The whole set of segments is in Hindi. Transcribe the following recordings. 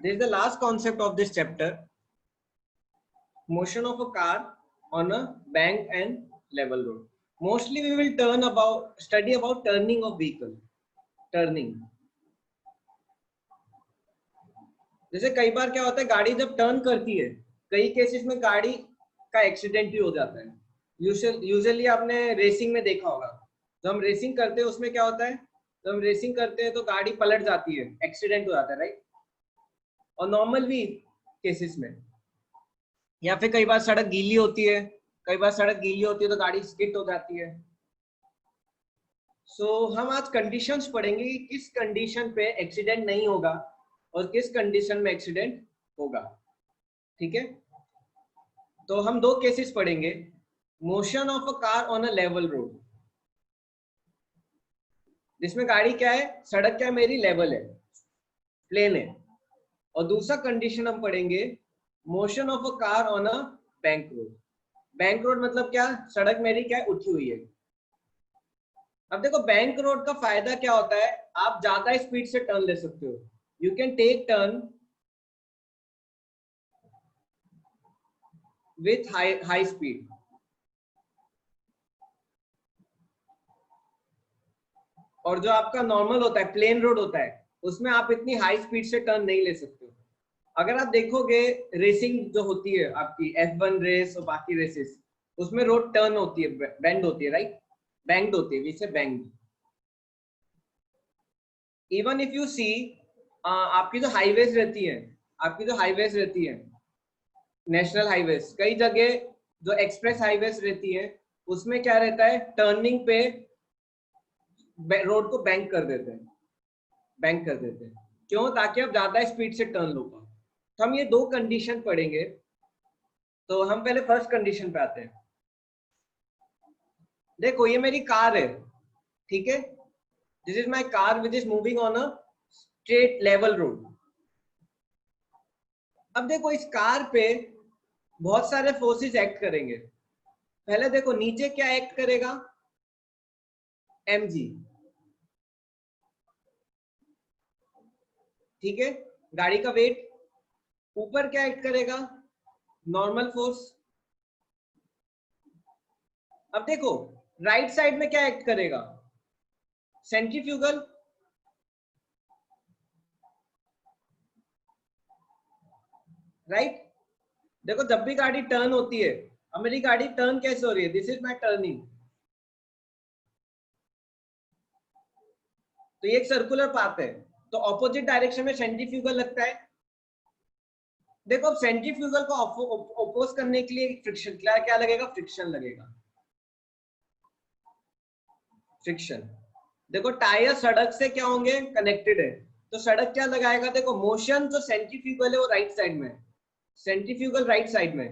This is the last concept of this chapter. Motion of a car on a bank and level road. Mostly we will study about turning of vehicle. Turning. जैसे कई बार क्या होता है, गाड़ी जब टर्न करती है, कई केसेस में गाड़ी का एक्सीडेंट भी हो जाता है. यूजुअली आपने रेसिंग में देखा होगा, जब हम रेसिंग करते हैं उसमें क्या होता है, जब हम रेसिंग करते हैं तो गाड़ी पलट जाती है, एक्सीडेंट हो जाता है, राइट. और नॉर्मल भी केसेस में, या फिर कई बार सड़क गीली होती है, तो गाड़ी स्किड हो जाती है. हम आज कंडीशंस पढ़ेंगे कि किस कंडीशन पे एक्सीडेंट नहीं होगा और किस कंडीशन में एक्सीडेंट होगा. ठीक है, तो हम दो केसेस पढ़ेंगे. Motion of a car on a level road, जिसमें गाड़ी क्या है, सड़क क्या है, मेरी लेवल है, प्लेन है. और दूसरा कंडीशन हम पढ़ेंगे, motion of a car on a bank road. Bank road मतलब क्या, सड़क मेरी क्या है, उठी हुई है. अब देखो बैंक रोड का फायदा क्या होता है, आप ज्यादा स्पीड से टर्न ले सकते हो. You can take turn with high speed. और जो आपका नॉर्मल होता है, प्लेन रोड होता है, उसमें आप इतनी हाई स्पीड से टर्न नहीं ले सकते. अगर आप देखोगे रेसिंग जो होती है आपकी F1 रेस और बाकी रेसेस, उसमें रोड टर्न होती है, बेंड होती है, राइट, बैंक्ड होती है, जिसे banked. Even if you see, आपकी जो हाईवेज रहती है, नेशनल हाईवेज, कई जगह जो एक्सप्रेस हाईवेज रहती है, उसमें क्या रहता है, टर्निंग पे रोड को बैंक कर देते हैं. क्यों, ताकि आप ज्यादा स्पीड से टर्न लो पाओ. तो हम ये दो कंडीशन पढ़ेंगे. तो हम पहले फर्स्ट कंडीशन पे आते हैं. देखो ये मेरी कार है, ठीक है, this is my car which is moving on a straight level road. अब देखो इस कार पे बहुत सारे फोर्सेस एक्ट करेंगे. पहले देखो नीचे क्या एक्ट करेगा, mg, ठीक है, गाड़ी का वेट. ऊपर क्या एक्ट करेगा, नॉर्मल फोर्स. अब देखो राइट साइड में क्या एक्ट करेगा, सेंट्रीफ्यूगल. राइट, देखो जब भी गाड़ी टर्न होती है, अब मेरी गाड़ी टर्न कैसे हो रही है, दिस इज माई टर्निंग. तो ये एक सर्कुलर पाथ है, तो ऑपोजिट डायरेक्शन में सेंट्रीफ्यूगल लगता है. देखो अब सेंट्रीफ्यूगल को अपोज करने के लिए फ्रिक्शन, क्या लगेगा, फ्रिक्शन लगेगा. फ्रिक्शन, देखो टायर सड़क से क्या होंगे, कनेक्टेड है, तो सड़क क्या लगाएगा, देखो मोशन जो सेंट्रीफ्यूगल है वो राइट साइड में, सेंट्रीफ्यूगल राइट साइड में,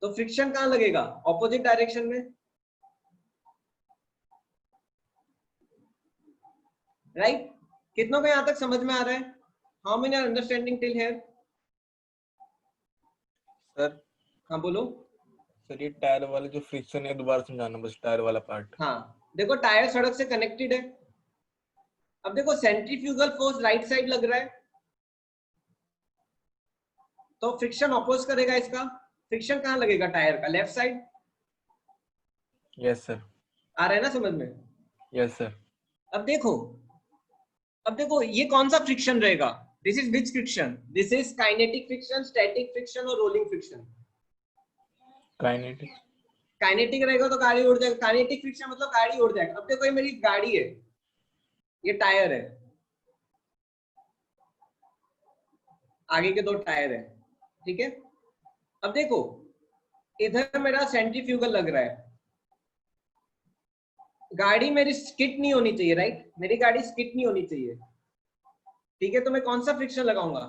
तो फ्रिक्शन कहां लगेगा, ऑपोजिट डायरेक्शन में. राइट, कितनों को यहां तक समझ में आ रहा है, how many are understanding till here. Sir. हाँ बोलो. सर ये टायर वाले जो फ्रिक्शन है, दोबारा समझाना बस, टायर वाला पार्ट. हाँ देखो टायर सड़क से कनेक्टेड है. अब देखो सेंट्रीफ्यूगल फोर्स राइट साइड लग रहा है, तो फ्रिक्शन अपोज करेगा इसका. फ्रिक्शन कहां लगेगा, टायर का लेफ्ट साइड. Yes sir. आ रहा है ना समझ में. Yes sir. अब देखो ये कौन सा फ्रिक्शन रहेगा, this is which friction, this is kinetic friction, static friction और रोलिंग फ्रिक्शन. काइनेटिक. काइनेटिक रहेगा तो गाड़ी उड़ जाएगी, काइनेटिक फ्रिक्शन मतलब गाड़ी उड़ जाएगा. अब देखो ये मेरी गाड़ी है, ये टायर है, आगे के दो टायर है, ठीक है. अब देखो इधर मेरा सेंट्रीफ्यूगल लग रहा है, गाड़ी मेरी स्किड नहीं होनी चाहिए, राइट, मेरी गाड़ी स्किड नहीं होनी चाहिए, ठीक है. तो मैं कौन सा फ्रिक्शन लगाऊंगा,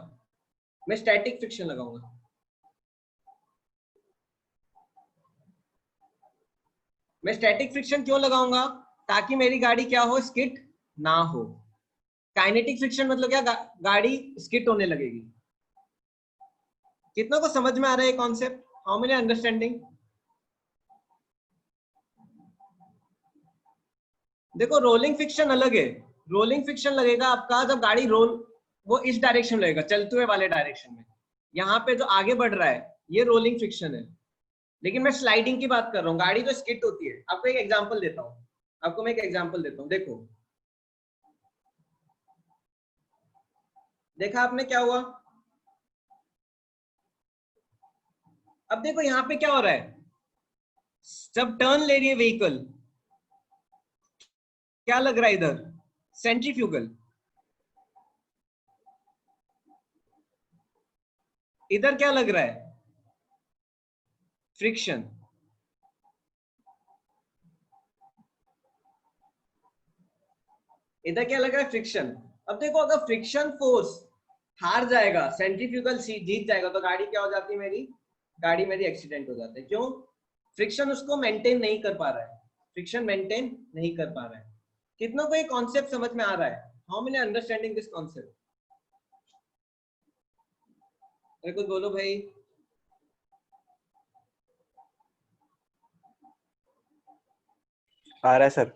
मैं स्टैटिक फ्रिक्शन लगाऊंगा. मैं स्टैटिक फ्रिक्शन क्यों लगाऊंगा, ताकि मेरी गाड़ी क्या हो, स्किड ना हो. काइनेटिक फ्रिक्शन मतलब क्या, गाड़ी स्किड होने लगेगी. कितनों को समझ में आ रहा है कॉन्सेप्ट, हाउ मेनी अंडरस्टैंडिंग. देखो रोलिंग फ्रिक्शन अलग है, रोलिंग फ्रिक्शन लगेगा आपका जब गाड़ी रोल वो इस डायरेक्शन में रहेगा, चलते हुए वाले डायरेक्शन में। यहाँ पे जो आगे बढ़ रहा है ये रोलिंग फ्रिक्शन है, लेकिन मैं स्लाइडिंग की बात कर रहा हूँ। गाड़ी तो स्किड होती है। आपको एक एग्जांपल देता हूँ, आपको मैं एक एग्जांपल देता हूँ। देखो, देखा आपने क्या हुआ? अब देखो यहाँ पे क्या हो रहा है, जब टर्न ले रही है व्हीकल, क्या लग रहा है इधर? सेंट्रीफ्यूगल। इधर क्या लग रहा है? फ्रिक्शन। इधर क्या लग रहा है? फ्रिक्शन। अब देखो, अगर फ्रिक्शन फोर्स हार जाएगा, सेंट्रीफ्यूगल जीत जाएगा, तो गाड़ी क्या हो जाती है मेरी? गाड़ी मेरी एक्सीडेंट हो जाती है। क्यों? फ्रिक्शन उसको मेंटेन नहीं कर पा रहा है, फ्रिक्शन मेंटेन नहीं कर पा रहा है। कितनों को ये कॉन्सेप्ट समझ में आ रहा है? How many understanding this concept? कुछ बोलो भाई। आ रहा है सर।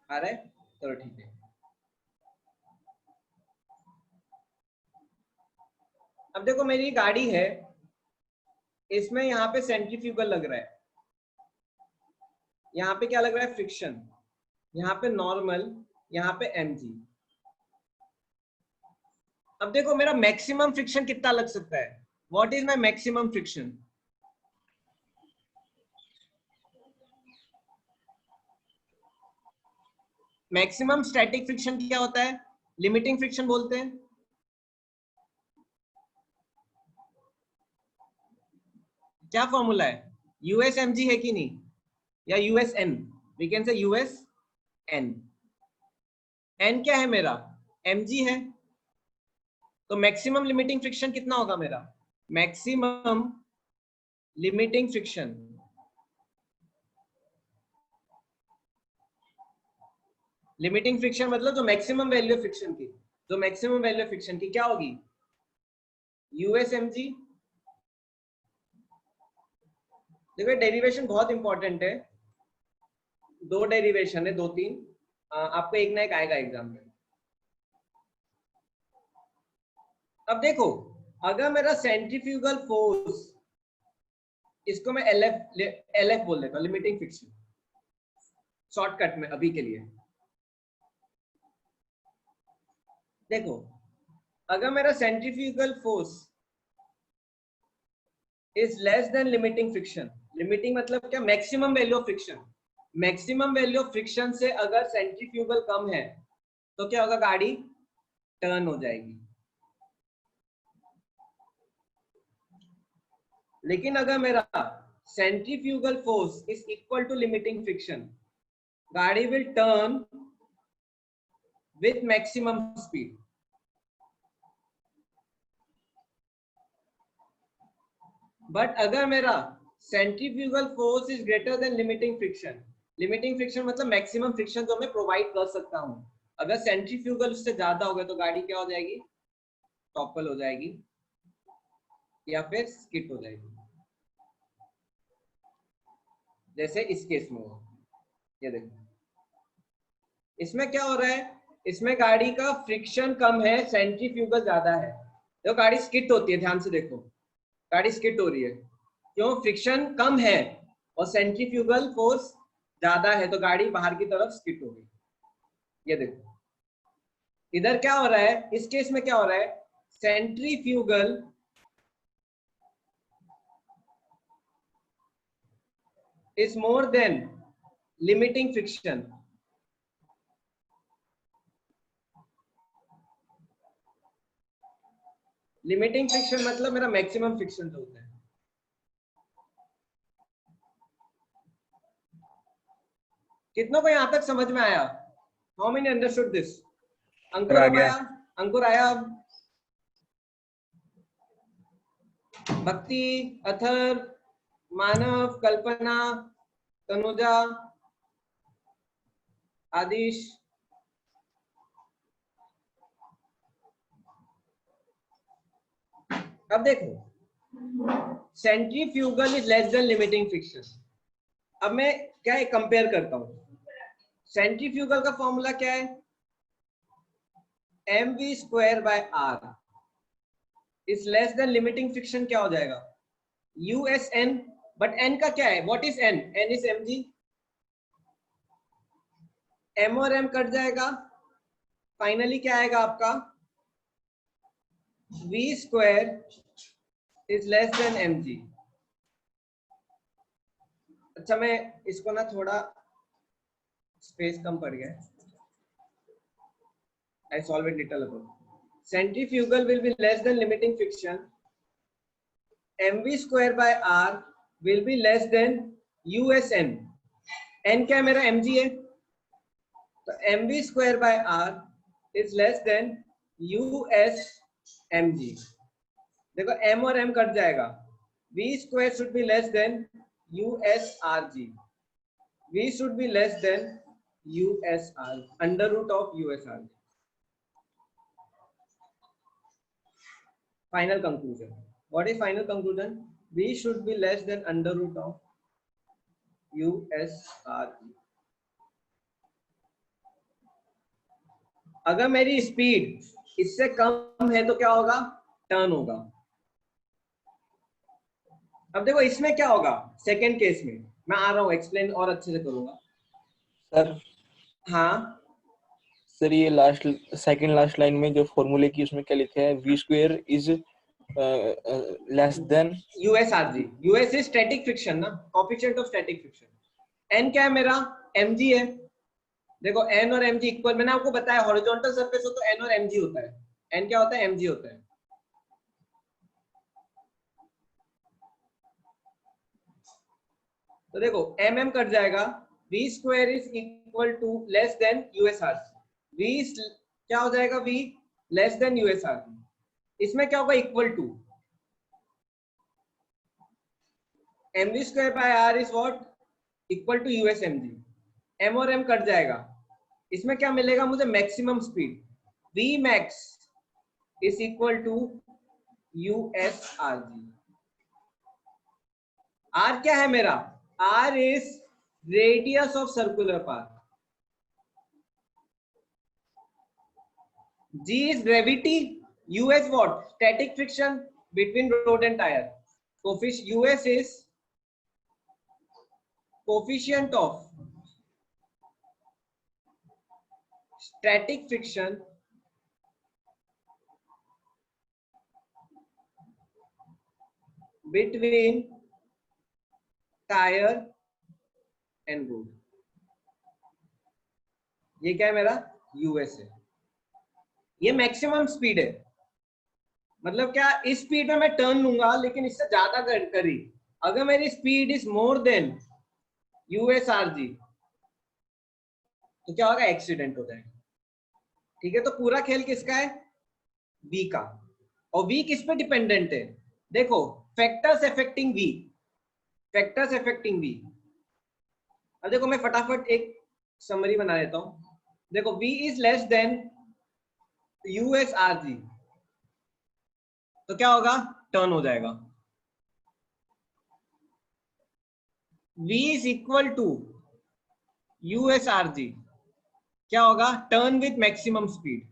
आ रहा है? चलो ठीक है। अब देखो, मेरी गाड़ी है, इसमें यहाँ पे सेंट्रीफ्यूगल लग रहा है, यहाँ पे क्या लग रहा है? फ्रिक्शन। यहाँ पे नॉर्मल, यहाँ पे mg। अब देखो, मेरा मैक्सिमम फ्रिक्शन कितना लग सकता है? What is my maximum friction? Maximum static friction क्या होता है? लिमिटिंग फ्रिक्शन बोलते हैं। क्या फॉर्मूला है? यूएस mg है कि नहीं, या use N? We can say use N. N क्या है मेरा? mg है। तो मैक्सिमम लिमिटिंग फ्रिक्शन कितना होगा मेरा? Maximum limiting friction, limiting friction मतलब जो मैक्सिमम वैल्यू फ्रिक्शन की, जो मैक्सिमम वैल्यू फ्रिक्शन की क्या होगी? US mg। देखो, डेरिवेशन बहुत इंपॉर्टेंट है, दो डेरिवेशन है, दो तीन, आपको एक ना एक आएगा एग्जाम में। अब देखो, अगर मेरा सेंट्रीफ्यूगल फोर्स, इसको मैं LF बोल देता हूँ, लिमिटिंग फ्रिक्शन, शॉर्टकट में अभी के लिए। देखो, अगर मेरा centrifugal force is less then limiting friction, limiting मतलब क्या? Maximum value of friction. Maximum value of friction से अगर सेंट्रीफ्यूगल कम है, तो क्या होगा? गाड़ी टर्न हो जाएगी। लेकिन अगर मेरा centrifugal force is equal to limiting friction, गाड़ी will turn with maximum speed. But अगर मेरा centrifugal force is greater than limiting friction, limiting friction मतलब मैक्सिमम फ्रिक्शन जो मैं प्रोवाइड कर सकता हूं, अगर सेंट्रीफ्यूगल उससे ज्यादा होगा, तो गाड़ी क्या हो जाएगी? टॉपल हो जाएगी, या फिर स्किड हो जाएगी, जैसे इस केस में हो। ये देखो, इसमें क्या हो रहा है? इसमें गाड़ी का फ्रिक्शन कम है, सेंट्रीफ्यूगल ज्यादा है, तो गाड़ी स्किड होती है। ध्यान से देखो, गाड़ी स्किड हो रही है, क्यों? फ्रिक्शन कम है और सेंट्रीफ्यूगल फोर्स ज्यादा है, तो गाड़ी बाहर की तरफ स्किड हो गई। ये देखो, इधर क्या हो रहा है? इस केस में क्या हो रहा है? Centrifugal is more than limiting friction. Limiting friction मतलब मेरा मैक्सिमम फ्रिक्शन जो होता है। कितनों को यहां तक समझ में आया? How many understood this? Ankur आ अब गया। आया? अंकुर आया अब? भक्ति, अथर, मानव, कल्पना, तनुजा, आदिश, अब देखो, centrifugal is less then limiting friction. अब मैं क्या कंपेयर करता हूं? सेंट्रीफ्यूगल का फॉर्मूला क्या है? mv square by r is less then limiting friction क्या हो जाएगा USN, बट n का क्या है, what is n? n is mg, m और m कट जाएगा, फाइनली क्या आएगा आपका v square is less then mg। अच्छा मैं इसको ना थोड़ा स्पेस कम पड़ गया, I solve it little above. Centrifugal will be less than limiting friction. mv square by r will be less than USN. n क्या है मेरा mg है, तो mv square by r is less than USmg। देखो m और m कट जाएगा, v square should be less than USRg, v should be less than USR, under root of USRg। Final conclusion. What is final conclusion? V should be less than under root of USRG। अगर मेरी स्पीड इससे कम है तो क्या होगा, टर्न होगा। अब देखो इसमें क्या होगा, सेकेंड केस में मैं आ रहा हूं, एक्सप्लेन और अच्छे से करूंगा सर। हाँ सर ये लास्ट सेकंड लास्ट लाइन में जो फॉर्मूले की उसमें क्या लिखा है, v square is less than USRG। US is static friction ना, coefficient of static friction. n क्या है मेरा, mg है। देखो n और mg इक्वल, मैंने आपको बताया हॉरिजॉन्टल सरफेस हो तो n और mg होता है, n क्या होता है, mg होता है। तो देखो mm कट जाएगा, v square is equal to less than USRG। v क्या हो जाएगा, v लेस देन USRG। इसमें क्या होगा, equal to mv square by r is what, equal to USmg। m और m कट जाएगा, इसमें क्या मिलेगा मुझे, maximum speed, v max is equal to USRG। r क्या है मेरा, r is radius of circular path, g is gravity, u is what, static friction between rod and tire, us is coefficient of static friction between tire and rod। ये क्या है मेरा, यूएस है। ये मैक्सिमम स्पीड है, मतलब क्या, इस स्पीड में मैं टर्न लूंगा लेकिन इससे ज्यादा करी, अगर मेरी speed is more then USRG तो क्या होगा, एक्सीडेंट हो जाएगा। ठीक है, तो पूरा खेल किसका है, V का। और V किस पे डिपेंडेंट है, देखो factors affecting V, factors affecting V। अब देखो मैं फटाफट एक समरी बना देता हूं। देखो V is less than USRG तो क्या होगा, टर्न हो जाएगा। V is equal to USRG क्या होगा, turn with maximum speed.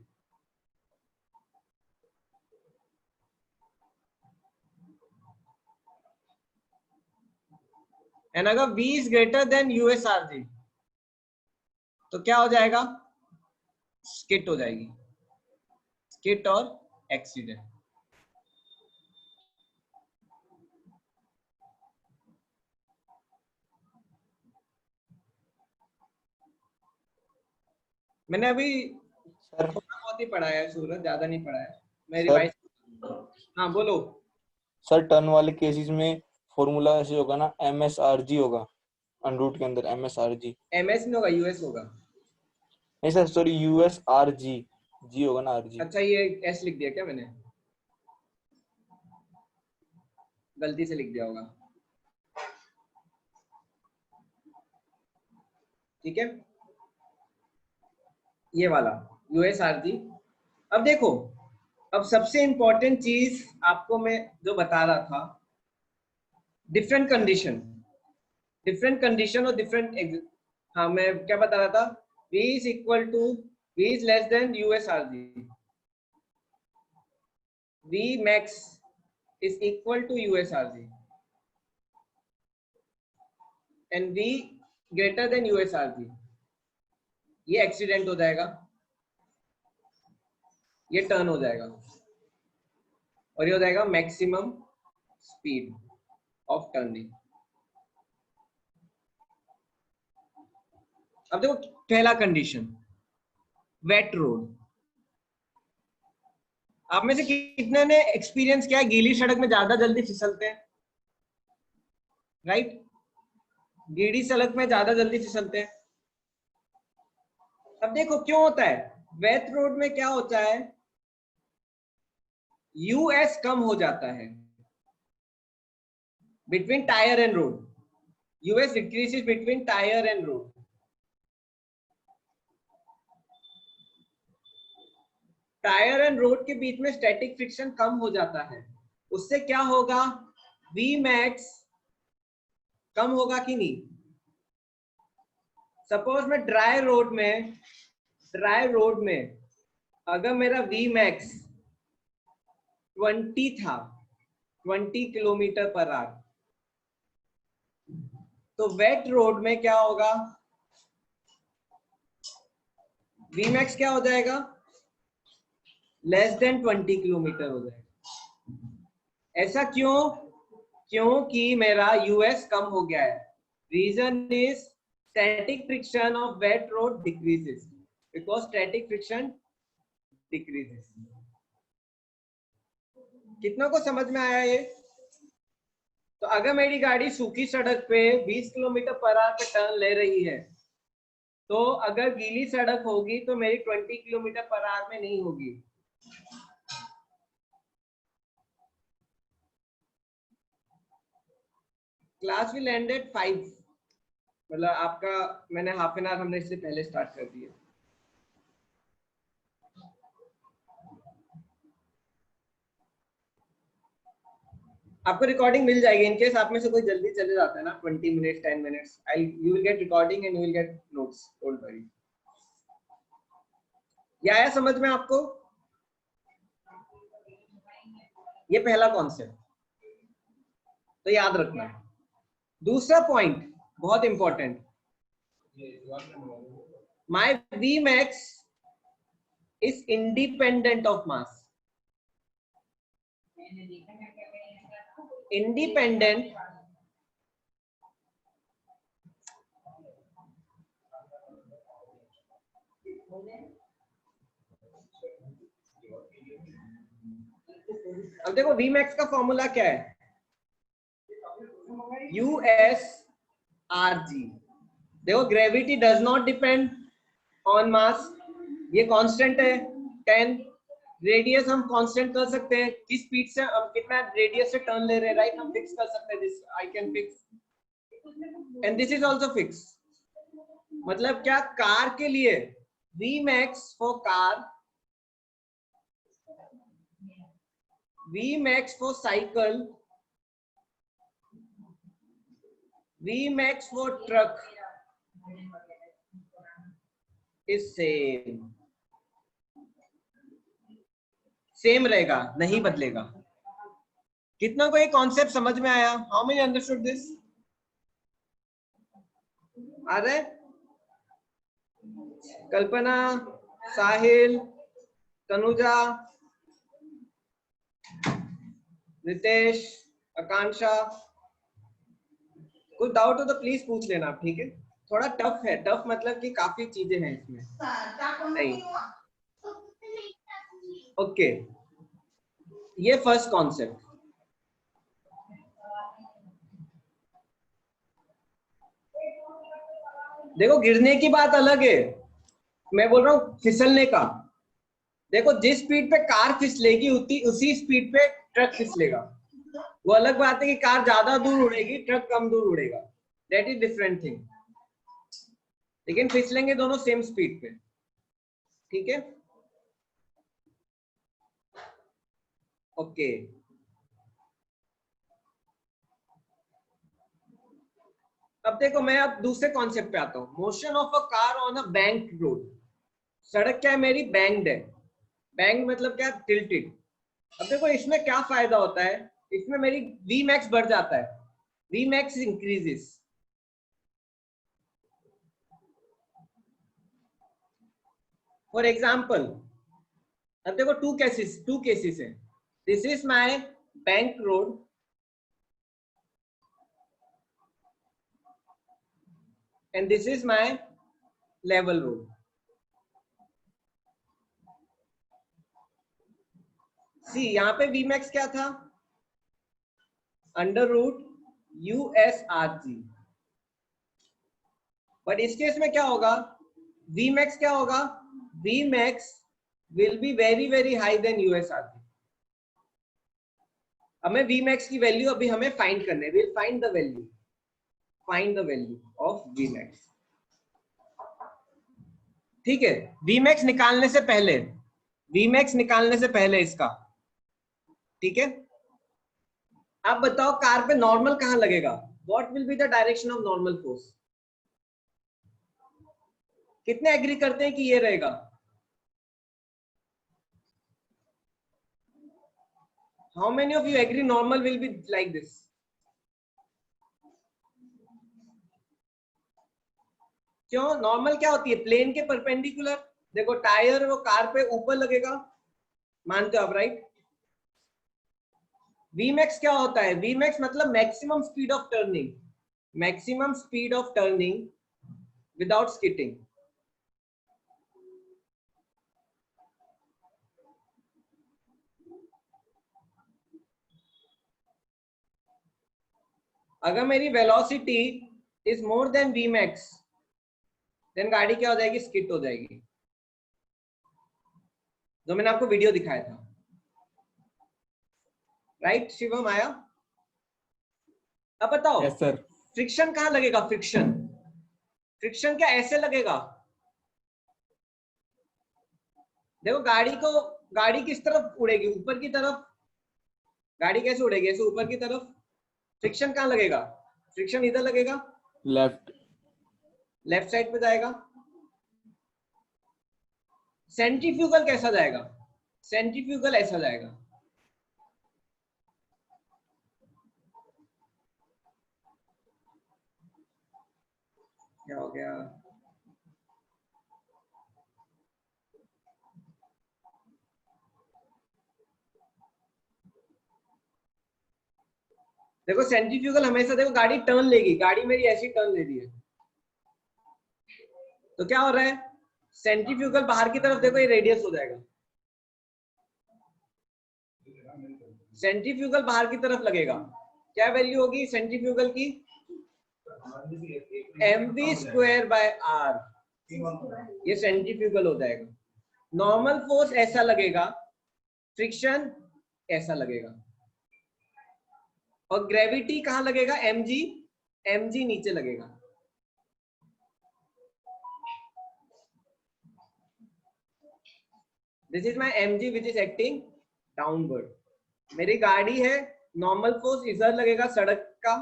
And अगर V is greater than USRG तो क्या हो जाएगा, स्किट हो जाएगी, स्किट और एक्सीडेंट। मैंने अभी सर थोड़ा बहुत ही पढ़ा है सूरज, ज्यादा नहीं पढ़ा है, मैं सर रिवाइज। हाँ बोलो। सर टर्न वाले केसेस में फॉर्मूला ऐसे होगा ना, MSRG होगा अनरूट के अंदर, MSRG। MS नहीं होगा, US होगा। नहीं सर सॉरी, USRG, जी होगा ना, RG। अच्छा ये S लिख दिया क्या मैंने, गलती से लिख दिया होगा। ठीक है, ये वाला USRG। अब देखो, अब सबसे इंपॉर्टेंट चीज आपको मैं जो बता रहा था, डिफरेंट कंडीशन, डिफरेंट कंडीशन और डिफरेंट, हाँ मैं क्या बता रहा था, V is equal to, V is less than USRG V max is equal to USRG and V greater than USRG, ये एक्सीडेंट हो जाएगा, ये टर्न हो जाएगा और ये हो जाएगा मैक्सिमम स्पीड ऑफ टर्निंग। अब देखो पहला कंडीशन, वेट रोड। आप में से कितने ने एक्सपीरियंस किया है गीली सड़क में ज्यादा जल्दी फिसलते हैं, राइट? गीली सड़क में ज्यादा जल्दी फिसलते हैं। अब देखो क्यों होता है, वेट रोड में क्या होता है, यूएस कम हो जाता है between tyre and road, US decreases between tyre and road. Tyre and road के बीच में स्टैटिक फ्रिक्शन कम हो जाता है, उससे क्या होगा, V max कम होगा कि नहीं? सपोज मैं ड्राई रोड में अगर मेरा V max 20 था, 20 किलोमीटर पर आवर, तो वेट रोड में क्या होगा, V max क्या हो जाएगा, लेस देन 20 किलोमीटर हो जाएगा। ऐसा क्यों? क्योंकि मेरा यूएस कम हो गया है। Reason is static friction of wet road decreases because static friction decreases. कितना को समझ में आया ये? तो अगर मेरी गाड़ी सूखी सड़क पे 20 किलोमीटर पर आवर पे टर्न ले रही है, तो अगर गीली सड़क होगी तो मेरी 20 किलोमीटर पर आवर में नहीं होगी। क्लास विल एंड एट 5, मतलब आपका मैंने हाफ एन आवर हमने इससे पहले स्टार्ट कर दिया। आपको रिकॉर्डिंग मिल जाएगी, इनकेस आप में से कोई जल्दी चले जाता है ना, 20 minutes 10 minutes, you will get recording and you will get notes, don't worry. ये आया समझ में आपको? ये पहला कॉन्सेप्ट तो याद रखना है। दूसरा पॉइंट बहुत important, my V max is independent of mass. Independent अब देखो V max का फॉर्मूला क्या है, USRG। देखो gravity does not depend on मास, ये कांस्टेंट है 10। रेडियस हम कांस्टेंट कर सकते हैं, किस स्पीड से हम कितना रेडियस से टर्न ले रहे हैं, राइट? हम फिक्स कर सकते हैं, this I can fix and this is also fix. मतलब क्या, कार के लिए V max for car, V max for cycle, V max for truck is same रहेगा, नहीं बदलेगा। कितना को ये कॉन्सेप्ट समझ में आया? How many understood this? आ रहा है? कल्पना, साहिल, तनुजा, रितेश, आकांक्षा, कोई डाउट हो तो प्लीज पूछ लेना, ठीक है? थोड़ा टफ है, टफ मतलब कि काफी चीजें हैं इसमें। नहीं, ओके, ये फर्स्ट कॉन्सेप्ट। देखो गिरने की बात अलग है, मैं बोल रहा हूँ फिसलने का। देखो जिस स्पीड पे कार फिसलेगी उसी स्पीड पे ट्रक फिसलेगा। वो अलग बात है कि कार ज्यादा दूर उड़ेगी, ट्रक कम दूर उड़ेगा, दैट इज डिफरेंट थिंग, लेकिन फिसलेंगे दोनों सेम स्पीड पे, ठीक है? ओके, अब देखो मैं अब दूसरे कॉन्सेप्ट पे आता हूँ, motion of a car on a bank road. सड़क क्या है मेरी, बैंक्ड है। बैंक मतलब क्या, टिल्टेड। अब देखो इसमें क्या फायदा होता है, इसमें मेरी वी मैक्स बढ़ जाता है, v max increases. For example अब देखो टू केसेस है, this is my bank road and this is my level road. See यहाँ पे वी मैक्स क्या था, अंडर रूट USRG, बट इस केस में क्या होगा, वी मैक्स क्या होगा, v max will be very very high than USRG। हमें वी मैक्स की वैल्यू अभी हमें फाइंड करने, will find the value of v max. ठीक है, वी मैक्स निकालने से पहले इसका, ठीक है। अब बताओ कार पे नॉर्मल कहां लगेगा, what will be the direction of normal force. कितने एग्री करते हैं कि ये रहेगा, how many of you agree normal will be like this. क्यों, नॉर्मल क्या होती है, प्लेन के परपेंडिकुलर। देखो टायर वो कार पे ऊपर लगेगा, मानते हो आप, राइट। Vmax क्या होता है, Vmax मतलब maximum speed of turning without skidding. अगर मेरी velocity is more than Vmax, then गाड़ी क्या हो जाएगी, स्किट हो जाएगी, जो मैंने आपको वीडियो दिखाया था, राइट। शिवम आया। अब बताओ यस सर। फ्रिक्शन कहां लगेगा, फ्रिक्शन क्या ऐसे लगेगा। देखो गाड़ी किस तरफ उड़ेगी, ऊपर की तरफ। गाड़ी कैसे उड़ेगी, ऐसे ऊपर की तरफ। फ्रिक्शन कहां लगेगा, फ्रिक्शन इधर लगेगा, लेफ्ट साइड पे जाएगा। सेंट्रीफ्यूगल कैसा जाएगा, सेंट्रीफ्यूगल ऐसा जाएगा। क्या हो गया, देखो सेंट्रीफ्यूगल हमेशा, देखो गाड़ी टर्न लेगी, गाड़ी मेरी ऐसी टर्न ले रही है, तो क्या हो रहा है, सेंट्रीफ्यूगल बाहर की तरफ, देखो ये रेडियस हो जाएगा, सेंट्रीफ्यूगल बाहर की तरफ लगेगा। क्या वैल्यू होगी सेंट्रीफ्यूगल की, mv²/r, ये सेंट्रीफ्यूगल हो जाएगा। नॉर्मल फोर्स ऐसा लगेगा, फ्रिक्शन ऐसा लगेगा, और ग्रेविटी कहां लगेगा, mg नीचे लगेगा। This is my mg which is acting downward. मेरी गाड़ी है, नॉर्मल फोर्स इधर लगेगा सड़क का,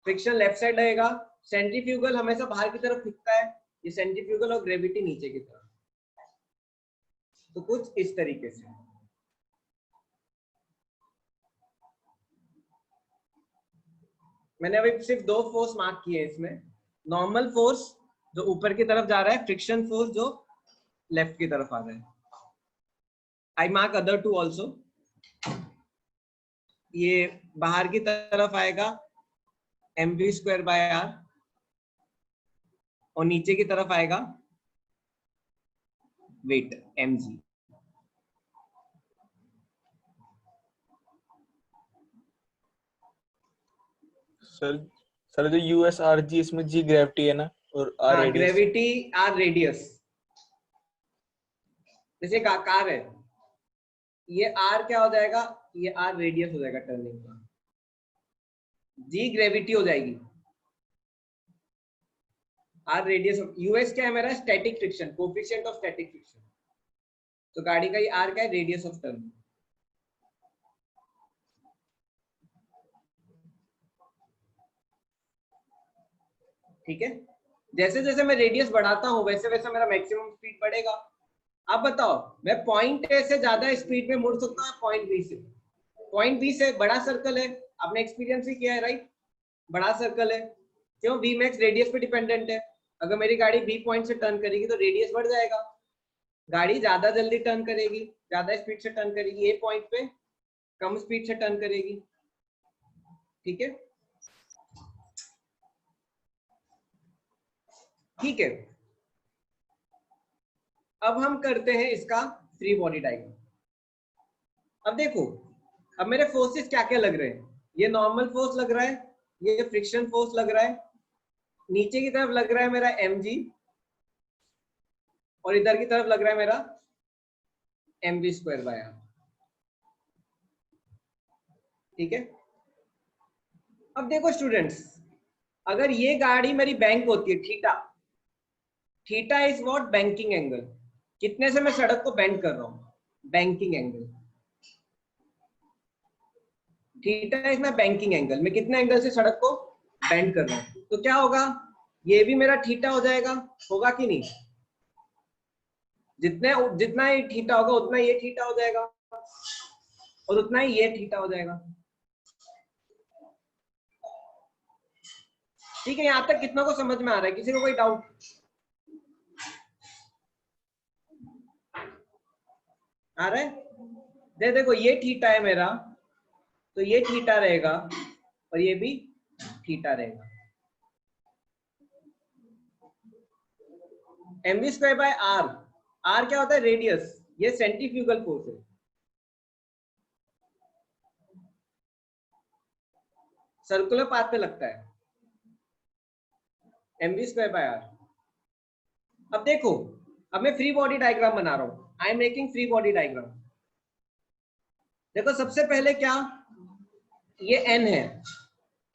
फ्रिक्शन लेफ्ट साइड लगेगा, सेंट्रीफ्यूगल हमेशा बाहर की तरफ खिंचता है, ये सेंट्रीफ्यूगल और ग्रेविटी नीचे की तरफ। तो कुछ इस तरीके से। मैंने अभी सिर्फ 2 फोर्स मार्क किए हैं इसमें, नॉर्मल फोर्स जो ऊपर की तरफ जा रहा है, फ्रिक्शन फोर्स जो लेफ्ट की तरफ आ रहा है। I mark other 2 also. ये बाहर की तरफ आएगा mv²/r, और नीचे की तरफ आएगा वेट mg। सर जो USRG इसमें G ग्रेविटी है ना, और R हाँ, रेडियस। Gravity, r radius. जैसे कार है, ये r क्या हो जाएगा, ये r रेडियस हो जाएगा टर्निंग का, g ग्रेविटी हो जाएगी, r रेडियस। यूएस क्या है मेरा, static friction, coefficient of static friction. तो गाड़ी का ये r क्या है, रेडियस ऑफ टर्न। ठीक है, जैसे जैसे मैं रेडियस बढ़ाता हूं वैसे वैसे मेरा मैक्सिमम स्पीड बढ़ेगा। आप बताओ, मैं पॉइंट ए से ज्यादा स्पीड में मुड़ सकता हूँ पॉइंट बी से? पॉइंट बी से बड़ा सर्कल है, आपने एक्सपीरियंस ही किया है राइट, बड़ा सर्कल है, क्यों? वी मैक्स रेडियस पे डिपेंडेंट है। अगर मेरी गाड़ी बी पॉइंट से टर्न करेगी तो रेडियस बढ़ जाएगा, गाड़ी ज्यादा जल्दी टर्न करेगी, ज्यादा स्पीड से टर्न करेगी, ए पॉइंट पे कम स्पीड से टर्न करेगी। ठीक है, ठीक है। अब हम करते हैं इसका फ्री बॉडी डायग्राम। अब देखो, अब मेरे फोर्सेस क्या क्या लग रहे हैं, ये नॉर्मल फोर्स लग रहा है, ये फ्रिक्शन फोर्स लग रहा है, नीचे की तरफ लग रहा है मेरा mg, और इधर की तरफ लग रहा है मेरा mv²/r। ठीक है, अब देखो स्टूडेंट्स, अगर ये गाड़ी मेरी बैंक होती है, theta, theta is what? Banking angle. कितने से मैं सड़क को बेंड कर रहा हूं? Banking angle. Theta is my banking angle, मैं कितने एंगल से सड़क को बेंड कर रहा हूं, तो क्या होगा? ये भी मेरा थीटा हो जाएगा, होगा कि नहीं? जितना ही थीटा होगा उतना ये थीटा हो जाएगा, और उतना ही ये थीटा हो जाएगा। ठीक है, यहां तक कितना को समझ में आ रहा है? किसी को कोई डाउट? आ रहा है? देखो ये थीटा है मेरा, तो ये थीटा रहेगा और ये भी थीटा रहेगा। mv²/r, r क्या होता है? रेडियस, ये सेंट्रीफ्यूगल फोर्स है, सर्कुलर पाथ पे लगता है mv²/r। अब देखो, अब मैं फ्री बॉडी डायग्राम बना रहा हूं, I am making free body diagram. देखो सबसे पहले क्या, ये n है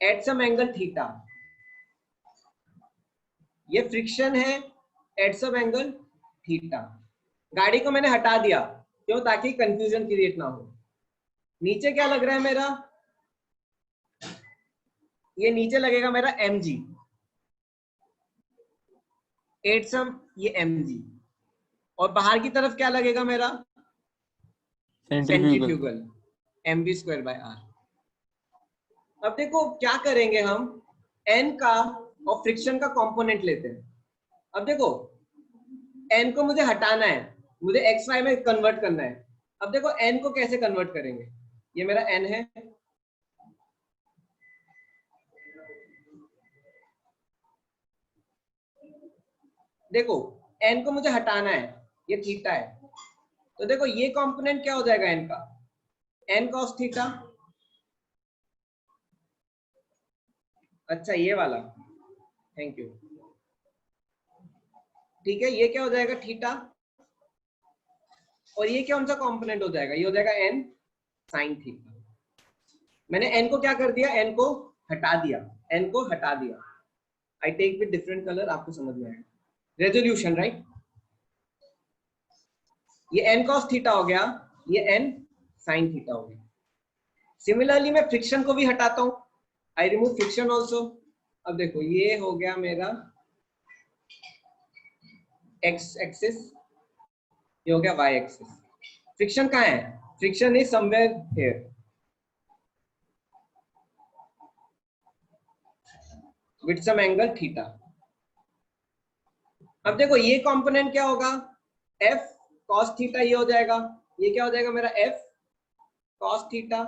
एट सम एंगल थीटा, ये फ्रिक्शन है एट सम एंगल थीटा। गाड़ी को मैंने हटा दिया, क्यों? ताकि कंफ्यूजन क्रिएट ना हो। नीचे क्या लग रहा है मेरा? ये नीचे लगेगा मेरा mg, एट सम ये mg, और बाहर की तरफ क्या लगेगा मेरा? Centrifugal, mv²/r। अब देखो क्या करेंगे हम, n का और फ्रिक्शन का कंपोनेंट लेते हैं। अब देखो n को मुझे हटाना है, मुझे xy में कन्वर्ट करना है। अब देखो n को कैसे कन्वर्ट करेंगे, ये मेरा n है, देखो n को मुझे हटाना है, ये थीटा है, तो देखो ये कंपोनेंट क्या हो जाएगा n का? n cos theta. अच्छा ये वाला, थैंक यू। ठीक है, ये क्या हो जाएगा? थीटा। और ये कौन सा कंपोनेंट हो जाएगा? ये हो जाएगा n sin थीटा। मैंने n को क्या कर दिया? n को हटा दिया, n को हटा दिया। I take with different colour, आपको समझ में आएगा। रेजोल्यूशन राइट, ये n cos थीटा हो गया, ये n sin थीटा हो गया। सिमिलरली मैं फ्रिक्शन को भी हटाता हूं, आई रिमूव फ्रिक्शन ऑल्सो। अब देखो ये हो गया मेरा x एक्सिस, ये हो गया y एक्सिस। फ्रिक्शन कहाँ है? Friction is somewhere here with some angle theta. अब देखो ये कंपोनेंट क्या होगा? f cos थीटा, ये हो जाएगा, ये क्या हो जाएगा मेरा? f cos थीटा,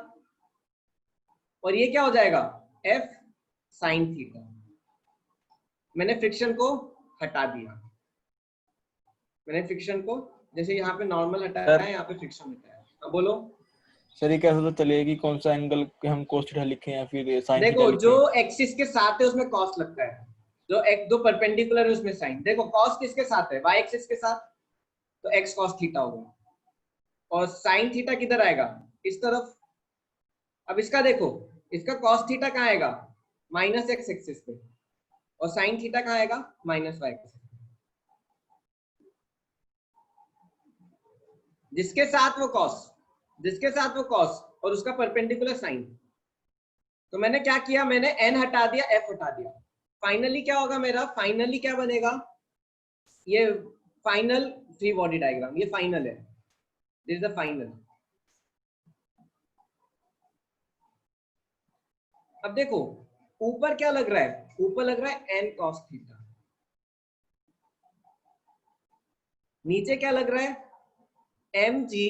और ये क्या हो जाएगा? f sin theta. मैंने फ्रिक्शन को हटा दिया, मैंने फ्रिक्शन को, जैसे यहाँ पे नॉर्मल हटाया है, यहाँ पे फ्रिक्शन हटाया। अब बोलो सर, ये कैसे पता चलेगा कि कौन सा एंगल हम cos थीटा लिखें या फिर sin थीटा देखो लिखें? जो एक्सिस के साथ है उसमें cos लगता है, जो परपेंडिकुलर है उसमें sin। देखो cos किसके साथ है? y एक्सिस के साथ, तो x cos थीटा होगा, और sin थीटा किधर आएगा? इस तरफ। अब इसका देखो, इसका cos थीटा कहाँ आएगा? माइनस x एक्सिस पे, और sin थीटा कहाँ आएगा? Minus y axis. जिसके साथ वो cos, जिसके साथ वो cos और उसका परपेंडिकुलर sin। तो मैंने क्या किया? मैंने n हटा दिया, f हटा दिया। फाइनली क्या होगा मेरा? फाइनली क्या बनेगा? ये फाइनल फ्री बॉडी डायग्राम, ये फाइनल है, दिस इज द फाइनल। अब देखो ऊपर क्या लग रहा है, ऊपर लग रहा है n cos थीटा, नीचे क्या लग रहा है mg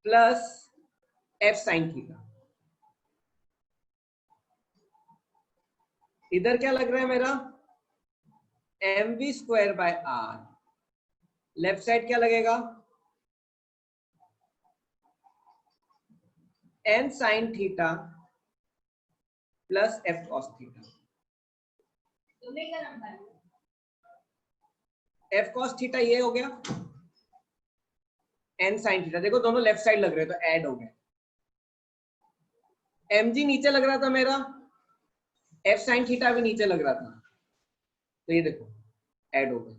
plus f sin theta, इधर क्या लग रहा है मेरा mv square by r, left side क्या लगेगा n sin theta plus f cos theta, f cos theta ये हो गया, n sin थीटा, देखो दोनों लेफ्ट साइड लग रहे हैं तो ऐड हो गए, mg नीचे लग रहा था मेरा, f sin थीटा भी नीचे लग रहा था, तो ये देखो ऐड हो गए,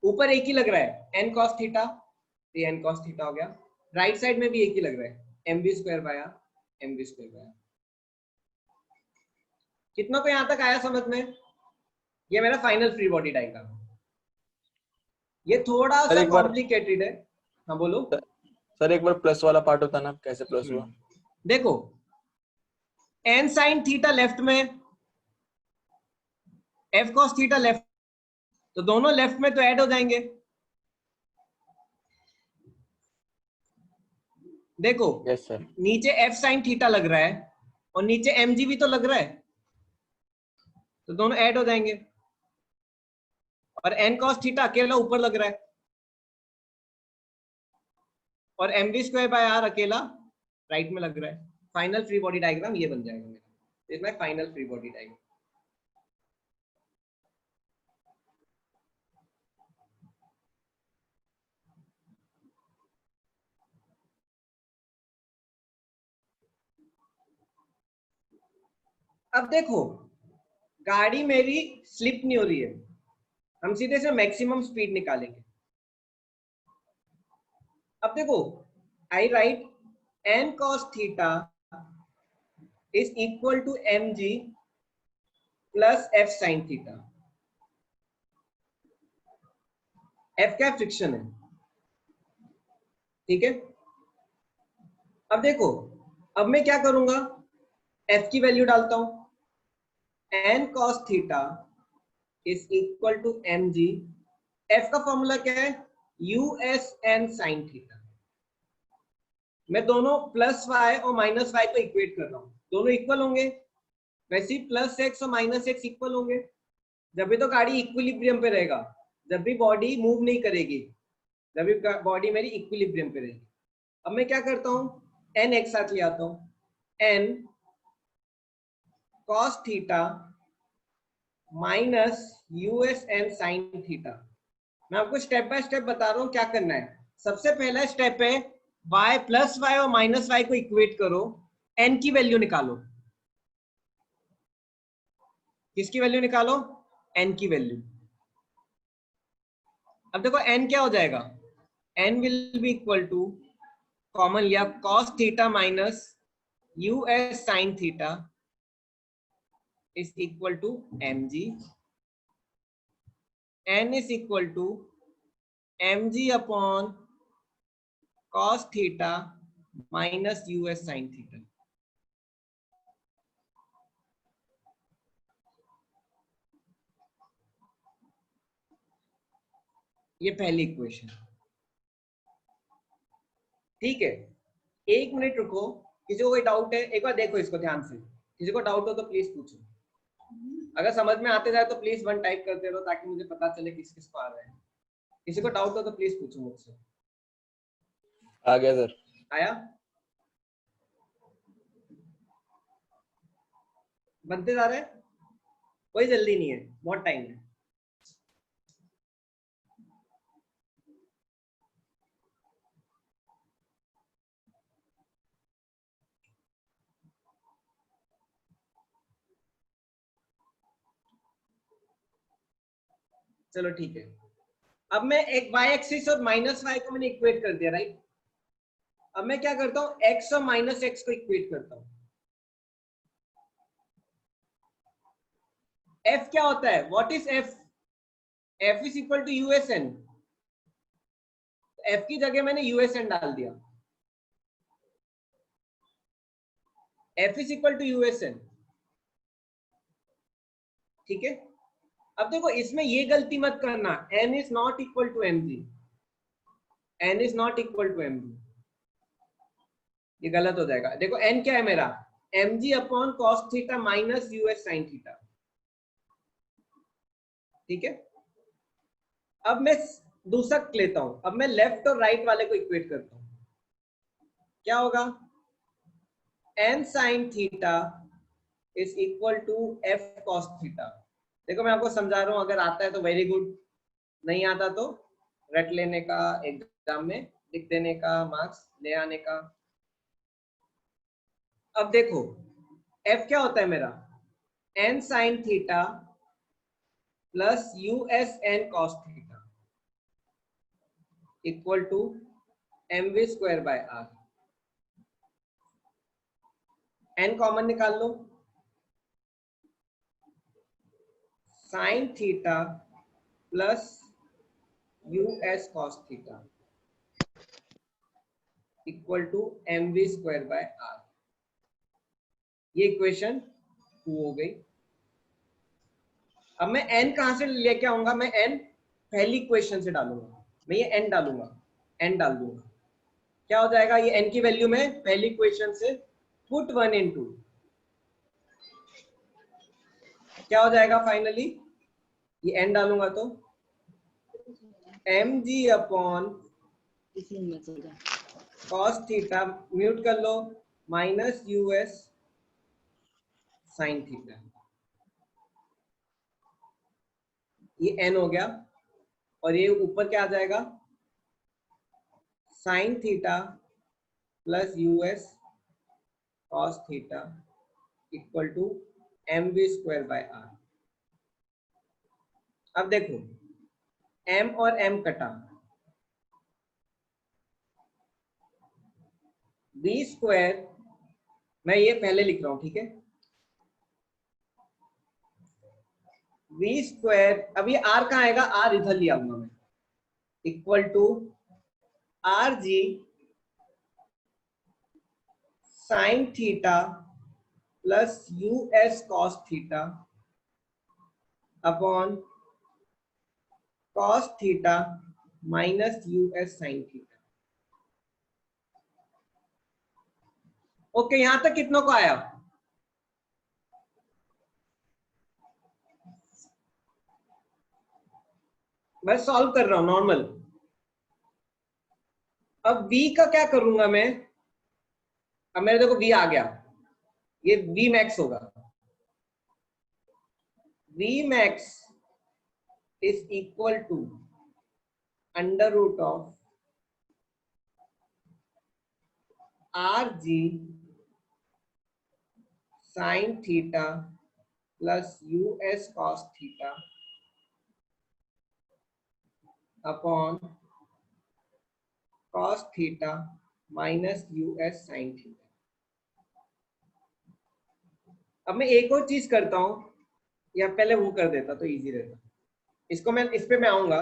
ऊपर एक ही लग रहा है n cos थीटा, तो ये n cos थीटा हो गया, राइट साइड में भी एक ही लग रहा है mv square by r, mv square by r। कितना को यहां तक आया समझ में? ये मेरा फाइनल फ्री बॉडी डायग्राम है, ये थोड़ा सर सा एक बार, कॉम्प्लिकेटेड है। हाँ बोलो। सर एक बार प्लस वाला पार्ट होता ना, कैसे प्लस हुआ? देखो n sin थीटा लेफ्ट में, f cos थीटा लेफ्ट, तो दोनों लेफ्ट में तो ऐड हो जाएंगे। देखो यस सर। नीचे f sin थीटा लग रहा है और नीचे mg भी तो लग रहा है, तो दोनों ऐड हो जाएंगे, और n cos थीटा अकेला ऊपर लग रहा है, और mv स्क्वायर बाय r अकेला राइट में लग रहा है। फाइनल फ्री बॉडी डायग्राम ये बन जाएगा मेरा, इसमें फाइनल फ्री बॉडी डायग्राम। अब देखो गाड़ी मेरी स्लिप नहीं हो रही है, हम सीधे से मैक्सिमम स्पीड निकालेंगे। अब देखो I write n cos theta is equal to mg plus f sin theta, f क्या फ्रिक्शन है, ठीक है। अब देखो अब मैं क्या करूंगा, f की वैल्यू डालता हूं, n cos theta is equal to mg, f का फॉर्मूला क्या है us n sin थीटा, मैं दोनों प्लस y और माइनस y को इक्वेट कर रहा हूं, दोनों इक्वल होंगे, वैसे प्लस x और माइनस x इक्वल होंगे, जब भी तो गाड़ी इक्विलिब्रियम पे रहेगा, जब भी बॉडी मूव नहीं करेगी, जब भी बॉडी मेरी इक्विलिब्रियम पे रहेगी। अब मैं क्या करता हूं, n एक साथ ले आता हूं, n cos theta minus us n sin theta, मैं आपको स्टेप बाय स्टेप बता रहा हूं क्या करना है। सबसे पहला स्टेप है y प्लस y और माइनस y को इक्वेट करो, n की वैल्यू निकालो, किसकी वैल्यू निकालो, n की वैल्यू। अब देखो n क्या हो जाएगा, n will be equal to common लिया cos theta minus us sin theta is equal to mg, n is equal to mg upon cos theta minus us sin theta. ये पहली इक्वेशन, ठीक है। एक मिनट रुको, किसी को कोई डाउट है एक बार देखो इसको ध्यान से, किसी को डाउट हो तो प्लीज पूछो, अगर समझ में आते जाए तो प्लीज 1 टाइप करते रहो ताकि मुझे पता चले किस किस को आ रहा है। किसी को डाउट हो तो प्लीज पूछो मुझसे। आ गया सर। आया? बनते जा रहे हैं, कोई जल्दी नहीं है, बहुत टाइम है। चलो ठीक है, अब मैं एक y एक्सिस और माइनस y को मैंने इक्वेट कर दिया, राइट। अब मैं क्या करता हूँ x और माइनस x को इक्वेट करता हूँ। f क्या होता है, what is f, f is equal to us n, F की जगह मैंने यूएसएन डाल दिया, F is equal to USN. ठीक है, अब देखो इसमें ये गलती मत करना, N is not equal to M G, N is not equal to M G, ये गलत हो जाएगा। देखो एन क्या है मेरा, M G upon cos theta minus US sine theta. ठीक है, अब मैं दूसरा लेता हूं, अब मैं लेफ्ट और राइट वाले को इक्वेट करता हूं। क्या होगा, N sign theta is equal to F cos theta. देखो मैं आपको समझा रहा हूं, अगर आता है तो वेरी गुड, नहीं आता तो रट लेने का, एग्जाम में लिख देने का, मार्क्स ले आने का। अब देखो एफ क्या होता है मेरा, N sign theta plus U S N cos theta equal to M V square by R. N common निकाल लो, sin theta plus U S cos theta equal to M V square by R. ये इक्वेशन 2 हो गई। अब मैं n कहां से लेके आऊंगा, मैं n पहली इक्वेशन से डालूंगा, मैं ये n डालूंगा, n डाल दूंगा। क्या हो जाएगा, ये n की वैल्यू में पहली इक्वेशन से पुट 1 इनटू, क्या हो जाएगा फाइनली, ये n डालूंगा तो M G upon cos theta, mute कर लो, माइनस यूएस साइन थीटा, ये n हो गया। और ये ऊपर क्या आ जाएगा, sine theta plus US cos theta equal to M V square by R. अब देखो m और m कटा, v स्क्वायर, मैं ये पहले लिख रहा हूं, ठीक है, v स्क्वायर, अब ये r कहाँ आएगा, r इधर ले आऊंगा मैं, equal to R G sine theta plus U S cos theta upon cos theta minus U S sine theta. Okay, यहां तक कितनों को आया, मैं सॉल्व कर रहा हूं नॉर्मल। अब v का क्या करूंगा मैं, अब मेरे देखो v आ गया, ये v मैक्स होगा, v max is equal to under root of R G sine theta plus U S cos theta upon cos theta minus U S sine theta. अब मैं एक और चीज करता हूं, या पहले वो कर देता तो इजी रहता, इसको मैं, इस पे मैं आऊंगा।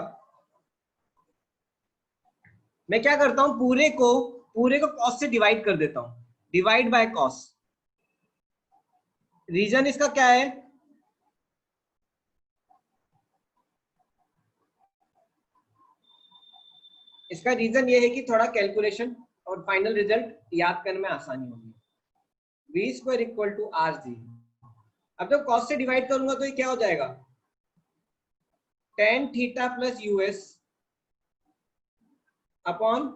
मैं क्या करता हूं, पूरे को कॉस से डिवाइड कर देता हूं, डिवाइड बाय कॉस। रीजन इसका क्या है, इसका रीजन ये है कि थोड़ा कैलकुलेशन और फाइनल रिजल्ट याद करने में आसानी होगी। V square equal to R G, अब जब कॉस से डिवाइड करूंगा तो ये क्या हो जाएगा, ten theta plus US upon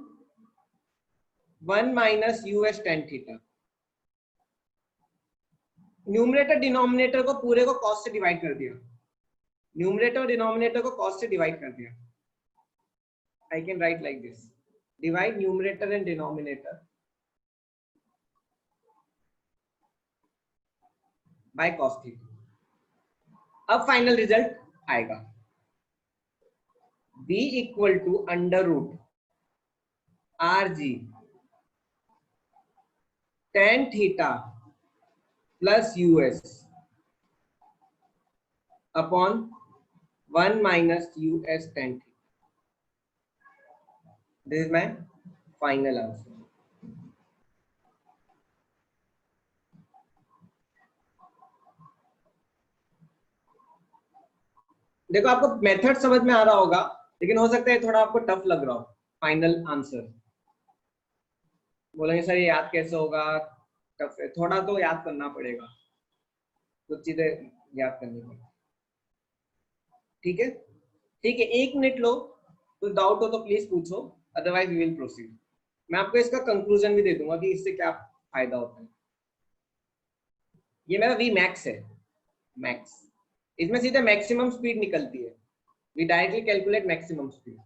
1 minus US tan theta. Numerator denominator को पूरे को कॉस से डिवाइड कर दिया, न्यूमरेटर और डिनोमिनेटर को कॉस से डिवाइड कर दिया। I can write like this, divide numerator and denominator by cos theta। अब फाइनल रिजल्ट आएगा, b equal to under root R G tan theta plus US upon 1 minus US tan theta. This is my final answer. देखो आपको मेथड समझ में आ रहा होगा, लेकिन हो सकता है थोड़ा आपको टफ लग रहा हो फाइनल आंसर। बोलेंगे सर ये याद कैसे होगा, टफ है, थोड़ा तो याद करना पड़ेगा, कुछ चीजें याद करनी पड़ेगी। ठीक है, ठीक है, 1 मिनट लो, कुछ डाउट हो तो प्लीज पूछो, अदरवाइज वी विल प्रोसीड। मैं आपको इसका कंक्लूजन भी दे दूंगा कि इससे क्या फायदा होता है। ये मेरा वी मैक्स है, मैक्स, इसमें सीधे मैक्सिमम स्पीड निकलती है। We directly calculate maximum speed.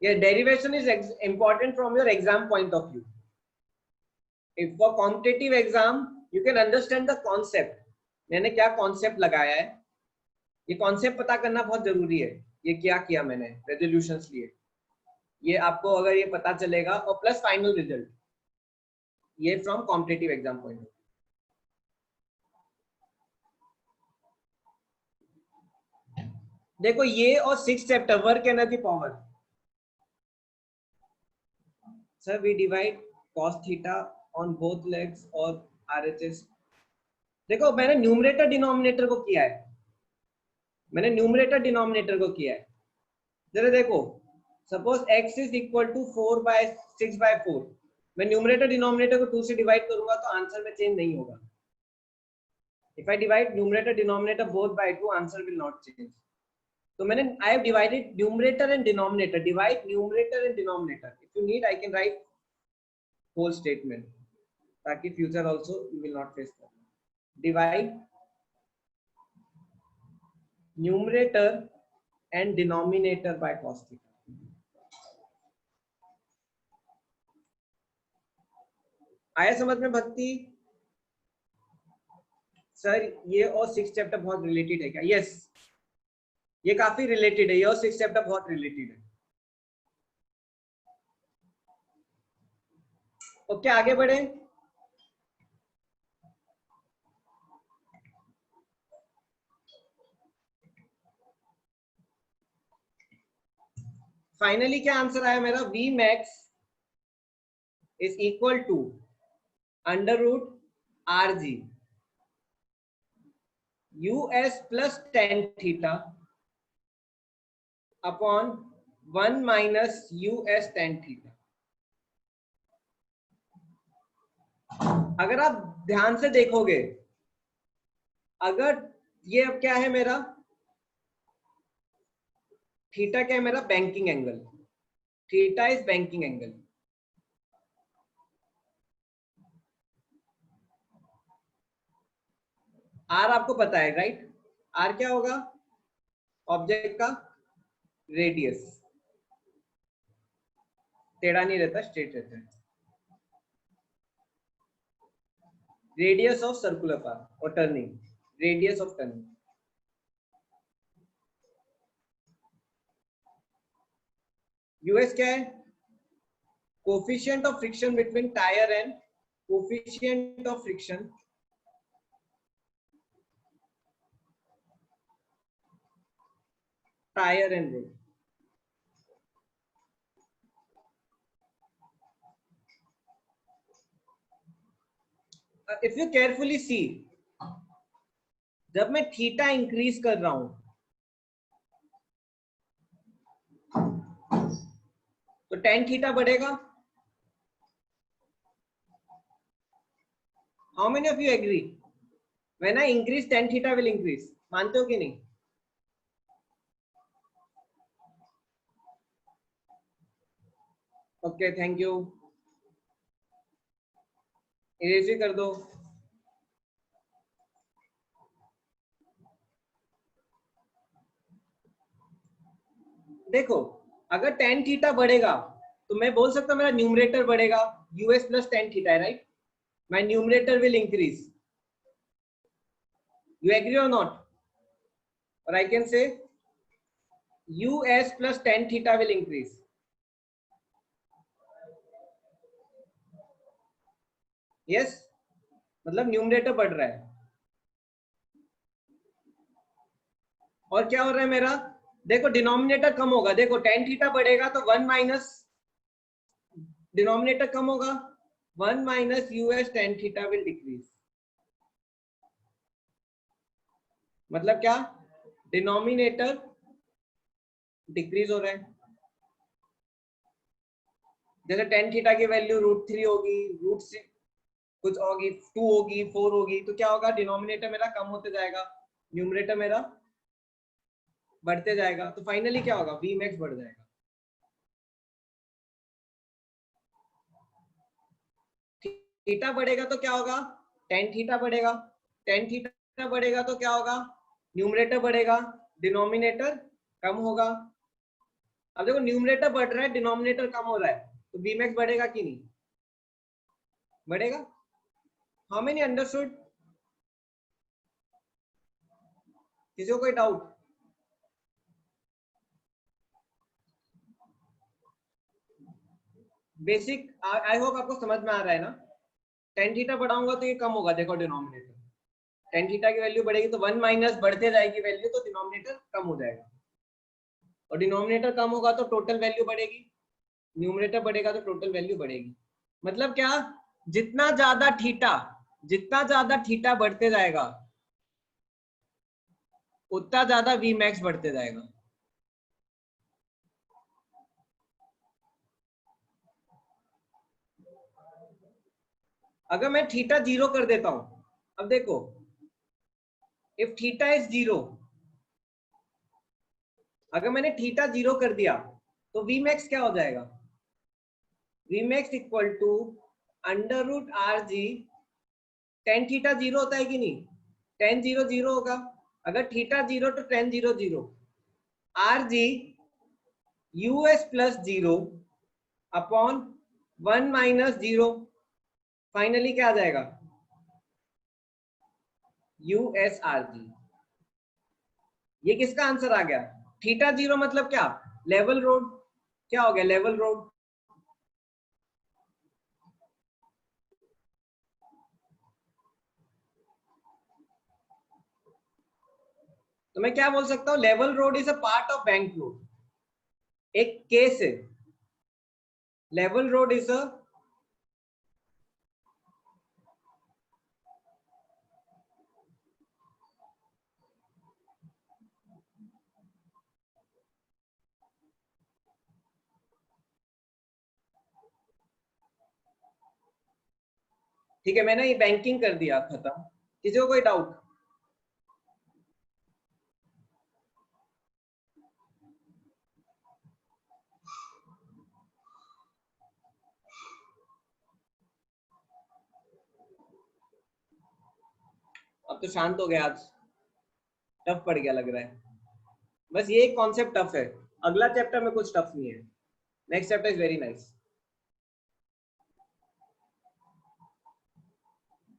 ये derivation is important from your exam point of view. If for competitive exam you can understand the concept, मैंने क्या कॉन्सेप्ट लगाया है, ये कॉन्सेप्ट पता करना बहुत जरूरी है। ये क्या किया मैंने, रेजोल्यूशंस लिए, ये आपको अगर ये पता चलेगा, और प्लस फाइनल रिजल्ट, ये from competitive exam point of view. देखो ये और 6th chapter work energy power, sir we divide cos थीटा ऑन बोथ लेग्स और RHS। देखो मैंने न्यूमरेटर डिनोमिनेटर को किया है, मैंने न्यूमरेटर डिनोमिनेटर को किया है। जरा देखो, suppose x is equal to 4/6/4, मैं न्यूमरेटर डिनोमिनेटर को 2 से डिवाइड करूंगा तो आंसर में चेंज नहीं होगा। If I divide numerator denominator both by 2, answer will not change. तो मैंने I have divided numerator and denominator, divide numerator and denominator. If you need I can write whole statement, ताकि future also you will not face problem. Divide numerator and denominator by cos theta। आया समझ में भक्ति? सर ये और 6th चैप्टर बहुत रिलेटेड है क्या? यस, ये काफी रिलेटेड है, ये और 6th चैप्टर बहुत रिलेटेड है। ओके आगे बढ़े। फाइनली क्या आंसर आया मेरा? V max is equal to √RG US plus tan theta upon 1 minus US tan theta। अगर आप ध्यान से देखोगे, अगर ये अब क्या है मेरा, थीटा क्या है मेरा? Banking angle, theta is banking angle. आर आपको पता है राइट? आर क्या होगा? ऑब्जेक्ट का रेडियस, टेढ़ा नहीं रहता, स्ट्रेट रहता है। रेडियस ऑफ सर्कुलर पाथ और turning, radius of turning. US क्या है? Coefficient of friction between tyre and, coefficient of friction tyre and road. If you carefully see, जब मैं थीटा इंक्रीज कर रहा हूं तो tan थीटा बढ़ेगा। How many of you agree? When I increase tan theta will increase. मानते हो कि नहीं? ओके थैंक यू, इरेज भी कर दो। देखो अगर tan थीटा बढ़ेगा तो मैं बोल सकता हूं मेरा न्यूमरेटर बढ़ेगा, US plus tan थीटा है right? My numerator will increase. You agree or not? Or I can say US plus tan theta will increase. Yes, मतलब न्यूमरेटर बढ़ रहा है। और क्या हो रहा है मेरा? देखो डिनोमिनेटर कम होगा, देखो tan थीटा बढ़ेगा तो 1 माइनस डिनोमिनेटर कम होगा, 1 minus US tan theta will decrease. मतलब क्या, डिनोमिनेटर डिक्रीज हो रहा है। जैसे tan थीटा की वैल्यू √3 होगी, √6 कुछ होगी, 2 होगी, 4 होगी, तो क्या होगा, डिनोमिनेटर मेरा कम होते जाएगा, न्यूमरेटर मेरा बढ़ते जाएगा, तो फाइनली क्या होगा, v max बढ़ जाएगा। थीटा बढ़ेगा तो क्या होगा, tan थीटा बढ़ेगा, tan थीटा बढ़ेगा तो क्या होगा, न्यूमरेटर बढ़ेगा, डिनोमिनेटर कम होगा। अब देखो न्यूमरेटर बढ़ रहा है, डिनोमिनेटर कम हो रहा है, तो v max बढ़ेगा कि नहीं, बढ़ेगा। हाउ मेनी अंडरस्टूड, किसी को कोई डाउट? बेसिक आई होप आपको समझ में आ रहा है ना। tan थीटा बढ़ाऊंगा तो ये कम होगा, देखो डिनोमिनेटर, tan थीटा की वैल्यू बढ़ेगी तो 1 माइनस बढ़ते जाएगी वैल्यू, तो डिनोमिनेटर कम हो जाएगा, और डिनोमिनेटर कम होगा तो टोटल वैल्यू बढ़ेगी, न्यूमरेटर बढ़ेगा तो टोटल वैल्यू बढ़ेगी। मतलब क्या, जितना ज्यादा थीटा बढ़ते जाएगा उतना ज्यादा वी मैक्स बढ़ते जाएगा। अगर मैं थीटा 0 कर देता हूं, अब देखो इफ थीटा इज 0, अगर मैंने थीटा 0 कर दिया तो वी मैक्स क्या हो जाएगा, V max equal to √r(g), tan theta 0 होता है कि नहीं, tan 0 0 होगा, अगर थीटा 0 तो tan 0 0, rg us plus 0 upon 1 minus 0, finally क्या आ जाएगा, USRG। ये किसका आंसर आ गया, थीटा 0 मतलब क्या, लेवल रोड, क्या हो गया, लेवल रोड। तो मैं क्या बोल सकता हूँ, level road is a part of bank road, एक केस है, लेवल रोड इज अ ठीक है, मैंने ये बैंकिंग कर दिया खत्म, किसी को कोई डाउट? अब तो शांत हो गया, आज टफ पड़ गया लग रहा है, बस ये एक कॉन्सेप्ट टफ है, अगला चैप्टर में कुछ टफ नहीं है, next chapter is very nice.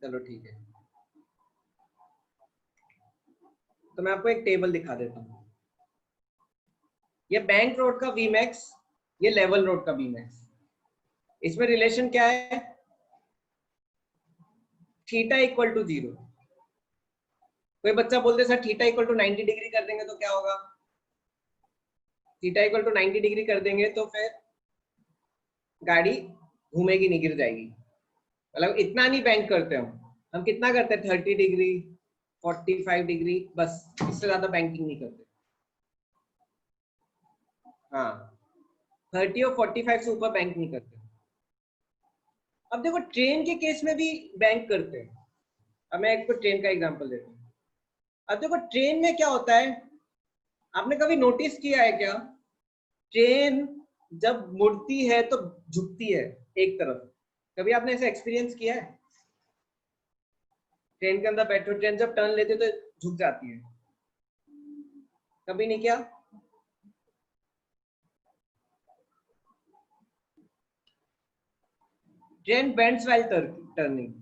चलो ठीक है, तो मैं आपको एक टेबल दिखा देता हूँ, ये बैंक रोड का वी मैक्स, ये लेवल रोड का वी मैक्स, इसमें रिलेशन क्या है, थीटा इक्वल टू 0। कोई बच्चा बोलते sir theta equal to 90 degree कर देंगे तो क्या होगा, थीटा इक्वल टू 90 डिग्री कर देंगे तो फिर गाड़ी घूमेगी नहीं, गिर जाएगी। मतलब इतना नहीं बैंक करते हम कितना करते हैं, 30 डिग्री 45 डिग्री, बस इससे ज्यादा बैंकिंग नहीं करते। हाँ 30 और 45 से ऊपर बैंक नहीं करते। अब देखो ट्रेन के केस में भी बैंक करते हैं, अब मैं एक ट्रेन का एग्जांपल देता हूँ। अब देखो ट्रेन में क्या होता है, आपने कभी नोटिस किया है क्या, ट्रेन जब मुड़ती है तो झुकती है एक तरफ, कभी आपने ऐसा एक्सपीरियंस किया है, ट्रेन के अंदर बैठो, ट्रेन जब टर्न लेते तो झुक जाती है, कभी नहीं किया? Train bends while turning,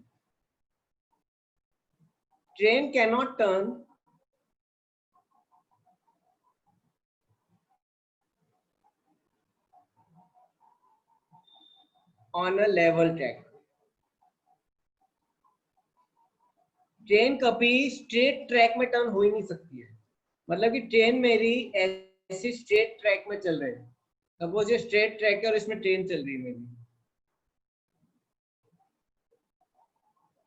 train cannot turn on a level track। Train कभी स्ट्रेट ट्रैक में टर्न हो ही नहीं सकती है, मतलब कि ट्रेन मेरी ऐसी स्ट्रेट ट्रैक में चल रहे हैं, सपोज ये स्ट्रेट ट्रैक है और इसमें ट्रेन चल रही है मेरी,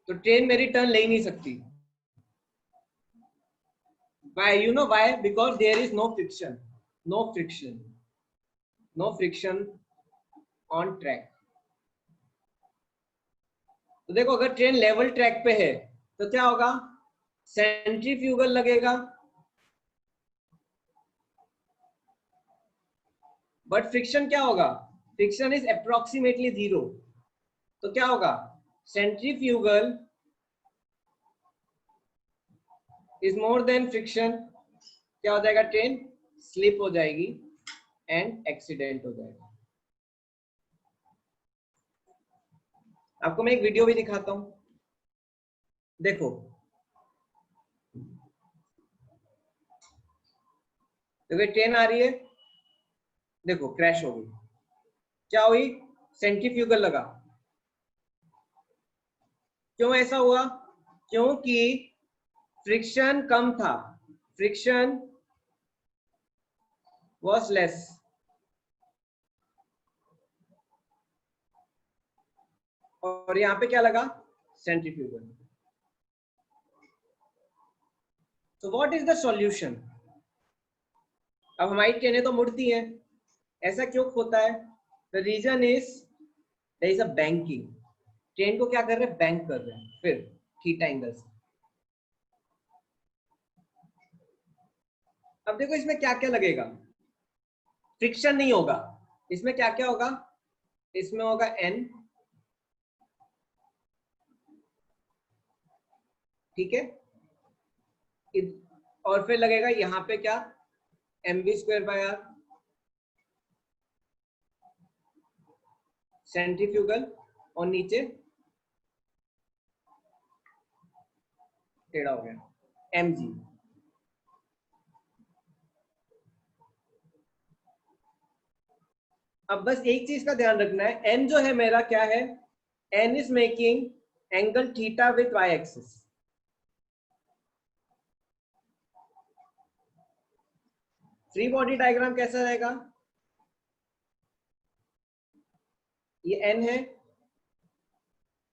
तो ट्रेन मेरी टर्न ले ही नहीं सकती। Why? You know why? Because there is no friction, no friction, no friction on track. तो देखो अगर ट्रेन लेवल ट्रैक पे है तो क्या होगा, सेंट्रीफ्यूगल लगेगा, बट फ्रिक्शन क्या होगा, फ्रिक्शन इज अप्रोक्सीमेटली 0, तो क्या होगा, centrifugal is more then friction, क्या हो जाएगा, ट्रेन स्लिप हो जाएगी एंड एक्सीडेंट हो जाएगा। आपको मैं एक वीडियो भी दिखाता हूं, देखो देखो ट्रेन आ रही है, देखो क्रैश हो गई, क्या हुई, सेंट्रीफ्यूगल लगा। क्यों ऐसा हुआ, क्योंकि फ्रिक्शन कम था, फ्रिक्शन was less, और यहां पे क्या लगा, centrifugal. So what is the solution? अब हमारी ट्रेनें तो मुड़ती हैं, ऐसा क्यों होता है, the reason is there is a banking, train को क्या कर रहे हैं, बैंक कर रहे हैं, फिर थीटा एंगल से। अब देखो इसमें क्या क्या लगेगा, फ्रिक्शन नहीं होगा, इसमें क्या क्या होगा, इसमें होगा n, ठीक है, और फिर लगेगा यहां पे क्या, mv²/r, सेंट्रीफ्यूगल, और नीचे टेढ़ा हो गया mg। अब बस एक चीज का ध्यान रखना है, n जो है मेरा क्या है, n is making angle theta with y axis. Free body diagram कैसा रहेगा, ये n है,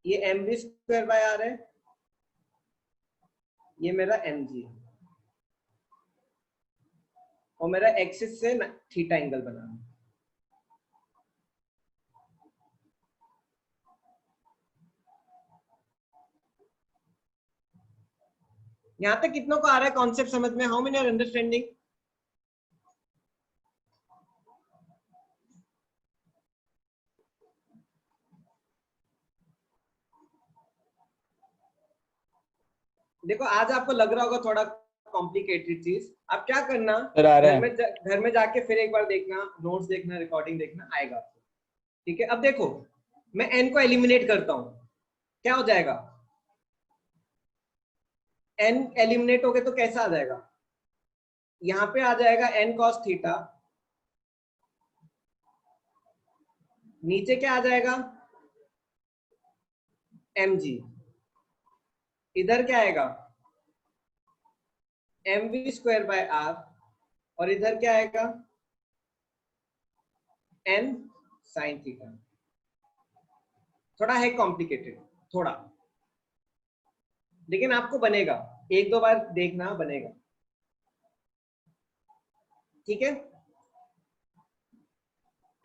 ये mv²/r है, ये मेरा mg है, और मेरा एक्सिस से थीटा एंगल बनाना। यहां तक कितनों को आ रहा है कॉन्सेप्ट समझ में, हाउ मेनी आर अंडरस्टैंडिंग? देखो आज आपको लग रहा होगा थोड़ा कॉम्प्लिकेटेड चीज, आप क्या करना, घर में जाके फिर एक बार देखना, नोट्स देखना, रिकॉर्डिंग देखना, आएगा आपको, ठीक है। अब देखो मैं n को एलिमिनेट करता हूं, क्या हो जाएगा, n एलिमिनेट हो गए तो कैसा आ जाएगा, यहां पे आ जाएगा n cos थीटा, नीचे क्या आ जाएगा, mg, इधर क्या आएगा, mv²/r, और इधर क्या आएगा, n sin थीटा। थोड़ा है कॉम्प्लिकेटेड, थोड़ा, लेकिन आपको बनेगा, एक दो बार देखना बनेगा, ठीक है।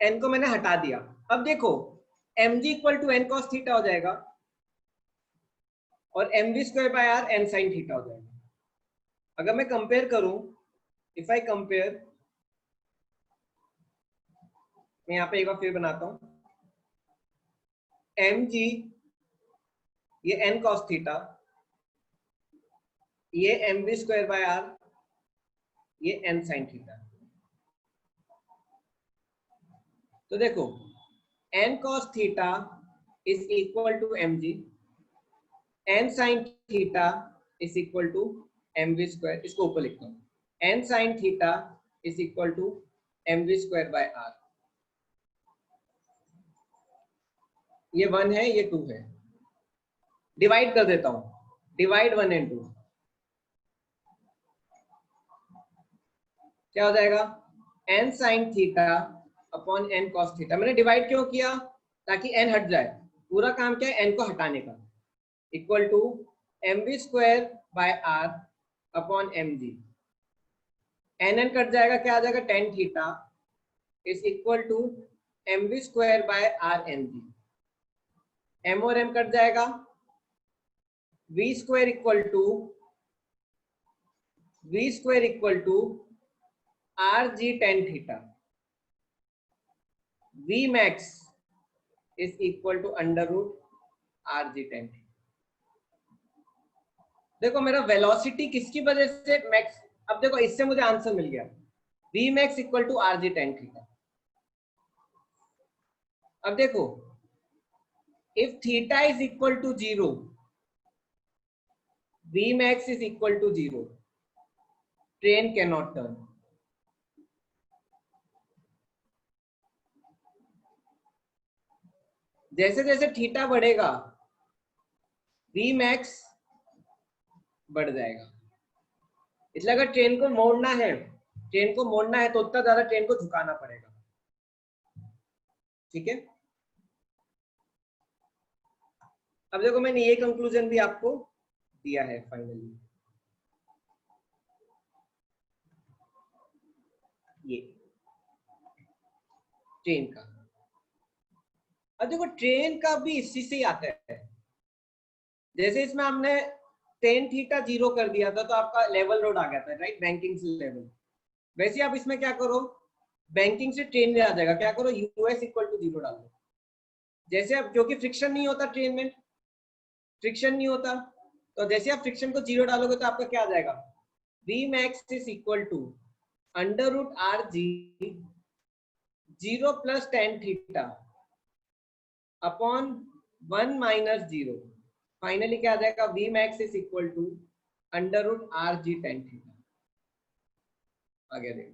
n को मैंने हटा दिया, अब देखो mg = n cos थीटा हो जाएगा, और mv²/r n sin थीटा हो जाएगा। अगर मैं कंपेयर करूं, इफ आई कंपेयर, मैं यहाँ पे एक बार फिर बनाता हूं, mg ये n cos थीटा, ये mv²/r, ये n sin थीटा। तो देखो n cos theta is equal to mg, n sin theta is equal to mv², इसको ऊपर लिखता हूं, n sin theta is equal to mv²/r, ये 1 है, ये 2 है, डिवाइड कर देता हूं, डिवाइड 1 and 2, क्या हो जाएगा, n sin theta upon n cos theta. मैंने डिवाइड क्यों किया? ताकि n हट जाए। पूरा काम क्या है? n को हटाने का। Equal to mv square by r upon mg। n कट जाएगा, क्या आ जाएगा? tan theta is equal to mv square by r mg। m और m कट जाएगा, v square equal to r g tan theta. v max is equal to under root r g tan theta. देखो मेरा वेलोसिटी किसकी वजह से मैक्स, अब देखो इससे मुझे आंसर मिल गया, v max equal to r g tan theta. अब देखो if theta is equal to 0, v max is equal to 0, train cannot turn। जैसे जैसे थीटा बढ़ेगा v max बढ़ जाएगा। इसलिए अगर ट्रेन को मोड़ना है तो उतना ज्यादा ट्रेन को झुकाना पड़ेगा। ठीक है, अब देखो मैंने ये कंक्लूजन भी आपको दिया है फाइनली। ये ट्रेन का, अब देखो ट्रेन का भी इसी से ही आता है। जैसे इसमें हमने tan थीटा 0 कर दिया था तो आपका लेवल रोड आ गया था, राइट, बैंकिंग से लेवल। वैसे आप इसमें क्या करो, बैंकिंग से ट्रेन में आ जाएगा, क्या करो, यूएस इक्वल टू 0 डाल दो। जैसे अब क्योंकि फ्रिक्शन नहीं होता ट्रेन में, फ्रिक्शन नहीं होता, तो जैसे आप फ्रिक्शन को 0 डालोगे तो आपका क्या आ जाएगा, v max is equal to under root R G 0 plus tan theta upon 1 minus 0। Finally क्या आ जाएगा, v max is equal to under root R G tan theta. आगे देखो,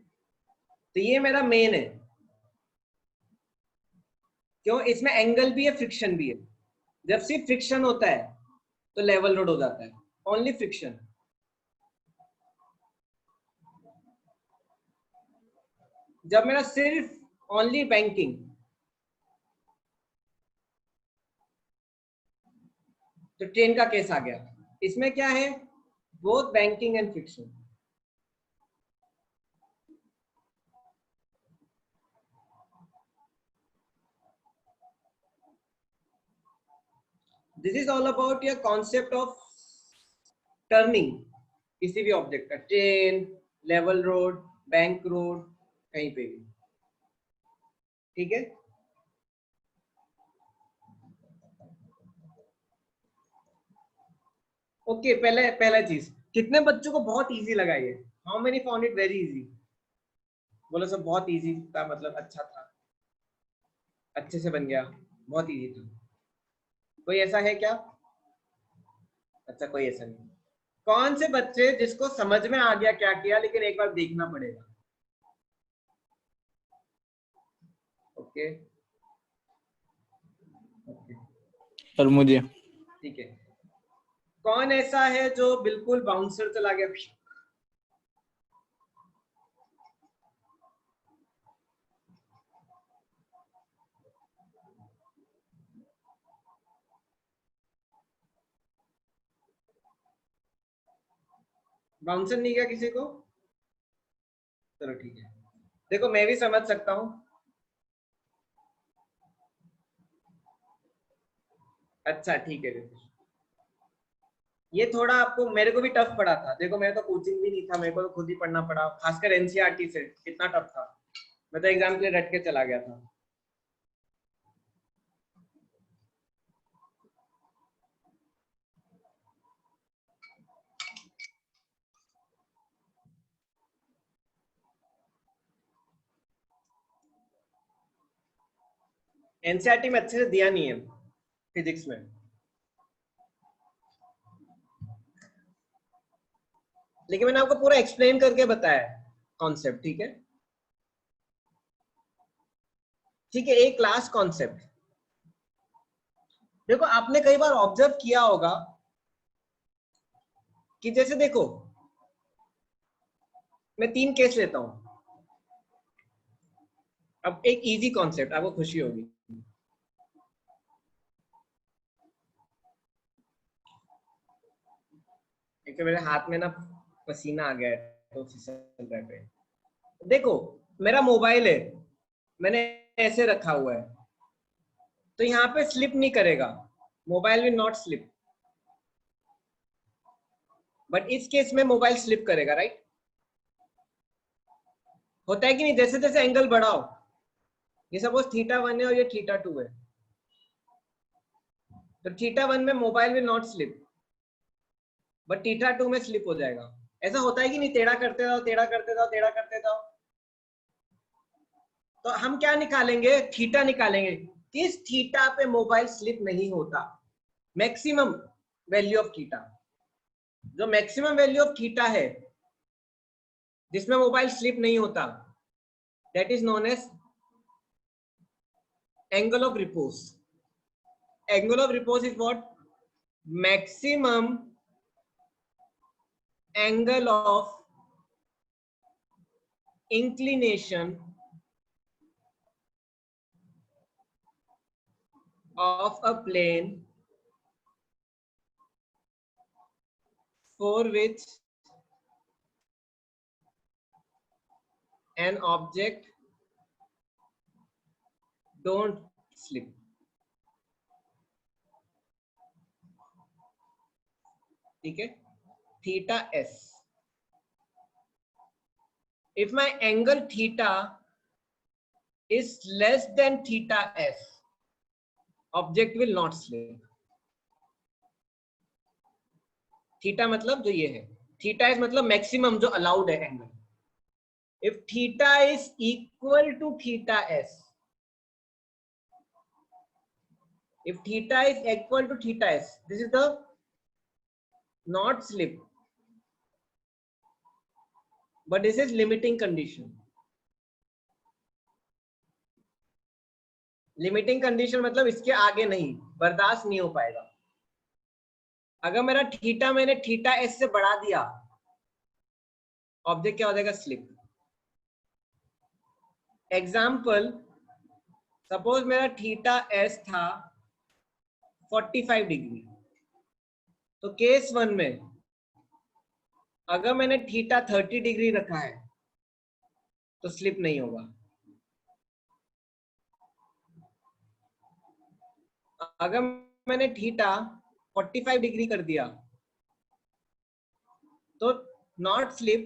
तो ये मेरा मेन है। क्यों? इसमें एंगल भी है, फ्रिक्शन भी है। जब सिर्फ फ्रिक्शन होता है तो लेवल रोड हो जाता है, ओनली फ्रिक्शन। जब मेरा सिर्फ ओनली बैंकिंग, तो ट्रेन का केस आ गया। इसमें क्या है, both banking and friction. This is all about your concept of turning किसी भी ऑब्जेक्ट का, train, level road, bank road, कहीं पे भी। ठीक है, ओके। पहला चीज, कितने बच्चों को बहुत इजी लगा ये? How many found it very easy? बोलो सब बहुत इजी था, मतलब अच्छा था, अच्छे से बन गया, बहुत इजी था। कोई ऐसा है क्या? अच्छा, कोई ऐसा नहीं। कौन से बच्चे जिसको समझ में आ गया क्या किया, लेकिन एक बार देखना पड़ेगा? ओके ओके, और मुझे ठीक है। कौन ऐसा है जो बिल्कुल बाउंसर चला गया? बाउंसर नहीं गया किसी को? चलो ठीक है, देखो मैं भी समझ सकता हूं। अच्छा ठीक है, ये थोड़ा आपको, मेरे को भी टफ पड़ा था। देखो मेरे तो कोचिंग भी नहीं था, मेरे को तो खुद ही पढ़ना पड़ा, खासकर एनसीईआरटी से। कितना टफ था, मैं तो एग्जाम के लिए रट के चला गया था। एनसीईआरटी में अच्छे से दिया नहीं है फिजिक्स में, लेकिन मैंने आपको पूरा एक्सप्लेन करके बताया कॉन्सेप्ट। ठीक है, ठीक है, एक क्लास कॉन्सेप्ट। देखो आपने कई बार ऑब्जर्व किया होगा कि जैसे देखो, मैं 3 केस लेता हूं। अब एक इजी कॉन्सेप्ट, आपको खुशी होगी। एक तो मेरे हाथ में ना पसीना आ गया है तो फिसल रहा है। देखो मेरा मोबाइल है, मैंने ऐसे रखा हुआ है, तो यहाँ पे स्लिप नहीं करेगा, mobile will not slip. But इस केस में मोबाइल स्लिप करेगा, राइट? होता है कि नहीं? जैसे जैसे एंगल बढ़ाओ, ये सपोज θ1 है और ये θ2 है, तो θ1 में mobile will not slip, but θ2 में स्लिप हो जाएगा। ऐसा होता है कि नहीं? टेढ़ा करते जाओ, टेढ़ा करते जाओ, टेढ़ा करते जाओ। तो हम क्या निकालेंगे? थीटा निकालेंगे। किस थीटा पे मोबाइल स्लिप नहीं होता? Maximum value of theta. जो मैक्सिमम वैल्यू ऑफ थीटा है जिसमें मोबाइल स्लिप नहीं होता, that is known as angle of repose. Angle of repose is what? Maximum angle of inclination of a plane for which an object don't slip. ठीक है? theta s. If my angle theta is less than theta s, object will not slip. Theta मतलब जो ये है, थीटा इज मतलब मैक्सिमम जो अलाउड है angle. If theta is equal to theta S, if theta is equal to theta s, this is the not slip, but this is limiting condition. Limiting condition मतलब इसके आगे नहीं, बर्दाश्त नहीं हो पाएगा। अगर मेरा थीटा मैंने थीटा एस से बढ़ा दिया, ऑब्जेक्ट क्या हो जाएगा? स्लिप। एग्जाम्पल, सपोज मेरा थीटा एस था 45 डिग्री, तो केस 1 में अगर मैंने थीटा 30 डिग्री रखा है तो स्लिप नहीं होगा। अगर मैंने थीटा 45 डिग्री कर दिया तो not slip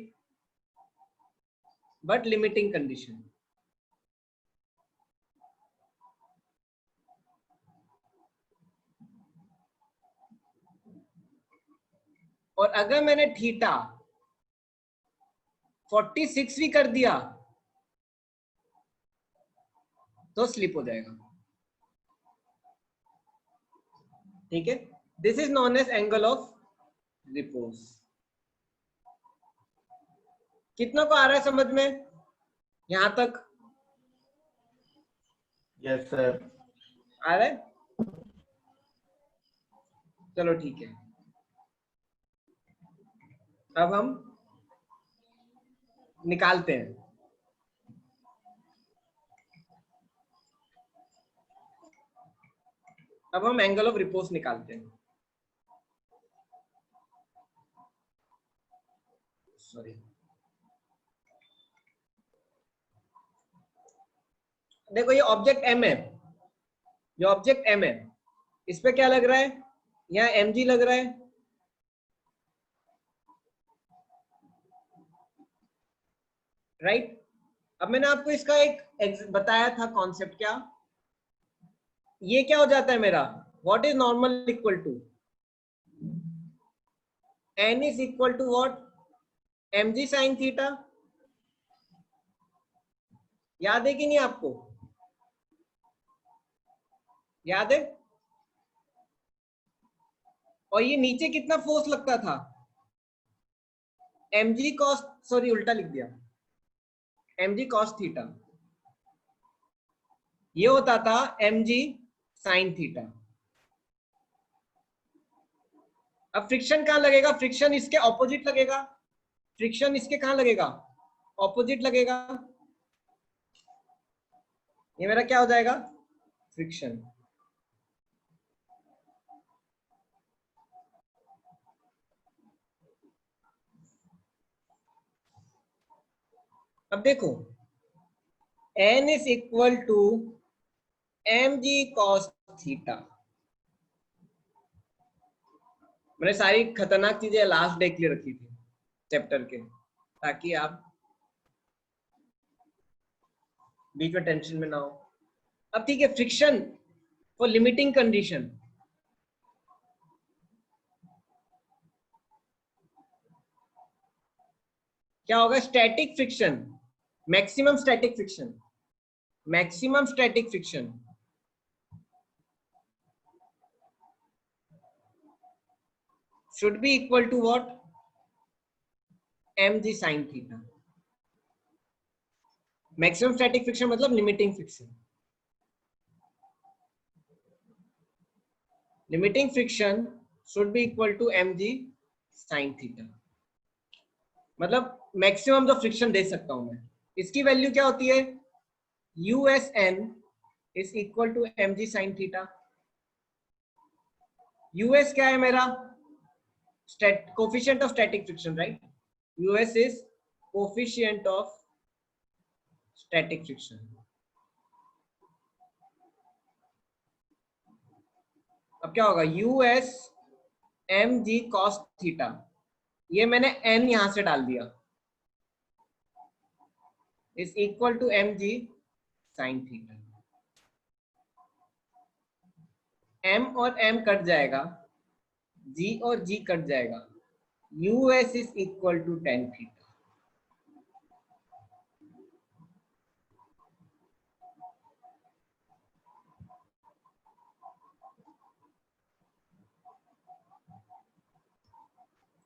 but limiting condition. और अगर मैंने थीटा 46 भी कर दिया तो स्लिप हो जाएगा। ठीक है? This is known as angle of repose. कितनों को आ रहा है समझ में यहां तक? Yes sir. आ रहा है? चलो ठीक है, अब हम निकालते हैं। अब हम एंगल ऑफ रिपोज निकालते हैं। सॉरी, देखो ये ऑब्जेक्ट एम है, ये ऑब्जेक्ट एम है, इस पे क्या लग रहा है? यहाँ एम जी लग रहा है, राइट? अब मैंने आपको इसका एक बताया था कॉन्सेप्ट। क्या ये क्या हो जाता है मेरा? What is normal equal to N is equal to what? M G sine theta. याद है कि नहीं आपको? याद है? और ये नीचे कितना फोर्स लगता था? एम जी कॉस, सॉरी उल्टा लिख दिया, एम जी कॉस थीटा। ये होता था एम जी साइन थीटा। अब फ्रिक्शन कहां लगेगा? फ्रिक्शन इसके ऑपोजिट लगेगा। फ्रिक्शन इसके कहां लगेगा? ऑपोजिट लगेगा। ये मेरा क्या हो जाएगा, फ्रिक्शन। अब देखो n is equal to mg cos theta. मैंने सारी खतरनाक चीजें लास्ट डे के लिए रखी थी चैप्टर के, ताकि आप बीच में टेंशन में ना हो। अब ठीक है, फ्रिक्शन फॉर लिमिटिंग कंडीशन। क्या होगा, static friction, maximum static friction, maximum static friction should be equal to what, mg sin theta। Maximum static friction मतलब limiting friction, limiting friction should be equal to mg sin theta। मतलब मैक्सिमम जो फ्रिक्शन दे सकता हूं मैं, इसकी वैल्यू क्या होती है, USN is equal to mg sin theta. US क्या है मेरा, coefficient of static friction, right. US is coefficient of static friction. अब क्या होगा, US mg cos थीटा, ये मैंने n यहां से डाल दिया, is equal to mg sin theta. m और m कट जाएगा, g और g कट जाएगा, US is equal to tan theta.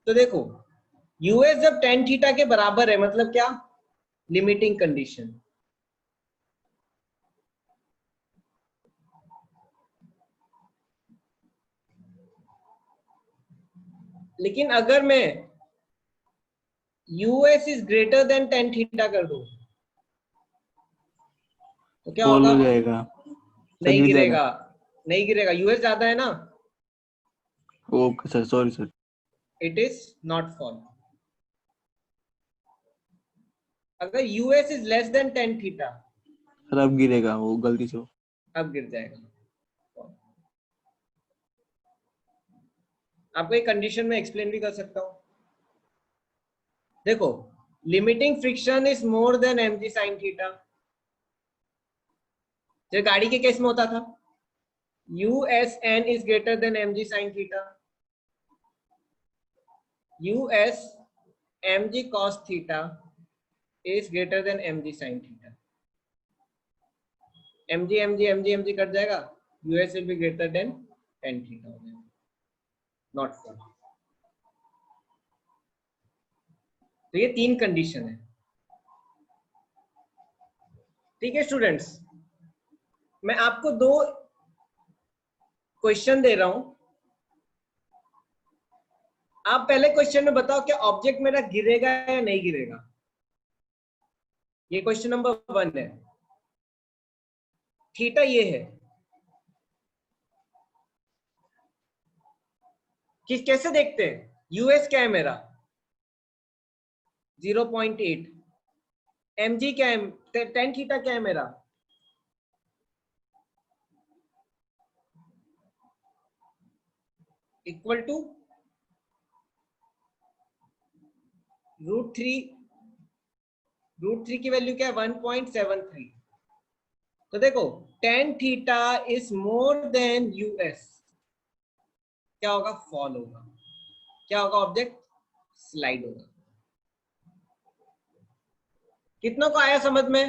तो देखो US जब tan थीटा के बराबर है, मतलब क्या, लिमिटिंग कंडीशन। लेकिन अगर मैं US is greater then tan theta कर दूं तो क्या फॉल होगा, हो जाएगा, नहीं गिर जाएगा। गिरेगा, नहीं गिरेगा, US ज्यादा है ना, okay sir, sorry sir. It is not fall. अगर US is less then tan theta, sir अब गिरेगा वो गलती से। अब गिर जाएगा। आपको एक कंडीशन में एक्सप्लेन भी कर सकता हूं। देखो limiting friction is more then mg sin theta. जो गाड़ी के केस में होता था, USN is greater than mg sin theta, US mg cos theta is greater than mg sin theta। mg cut जाएगा, US will be greater than tan theta हो जाएगा, not fall। तो ये तीन कंडीशन है, ठीक है स्टूडेंट्स। मैं आपको दो क्वेश्चन दे रहा हूं, आप पहले क्वेश्चन में बताओ क्या ऑब्जेक्ट मेरा गिरेगा या नहीं गिरेगा। ये क्वेश्चन नंबर 1 है। थीटा ये है, कि कैसे देखते हैं, यूएस क्या है मेरा 0.8, mg क्या है, tan थीटा क्या है मेरा, इक्वल टू रूट थ्री की वैल्यू क्या है 1.73। तो देखो tan theta is more then US, क्या होगा, फॉल होगा। क्या होगा, ऑब्जेक्ट स्लाइड होगा। कितनों को आया समझ में,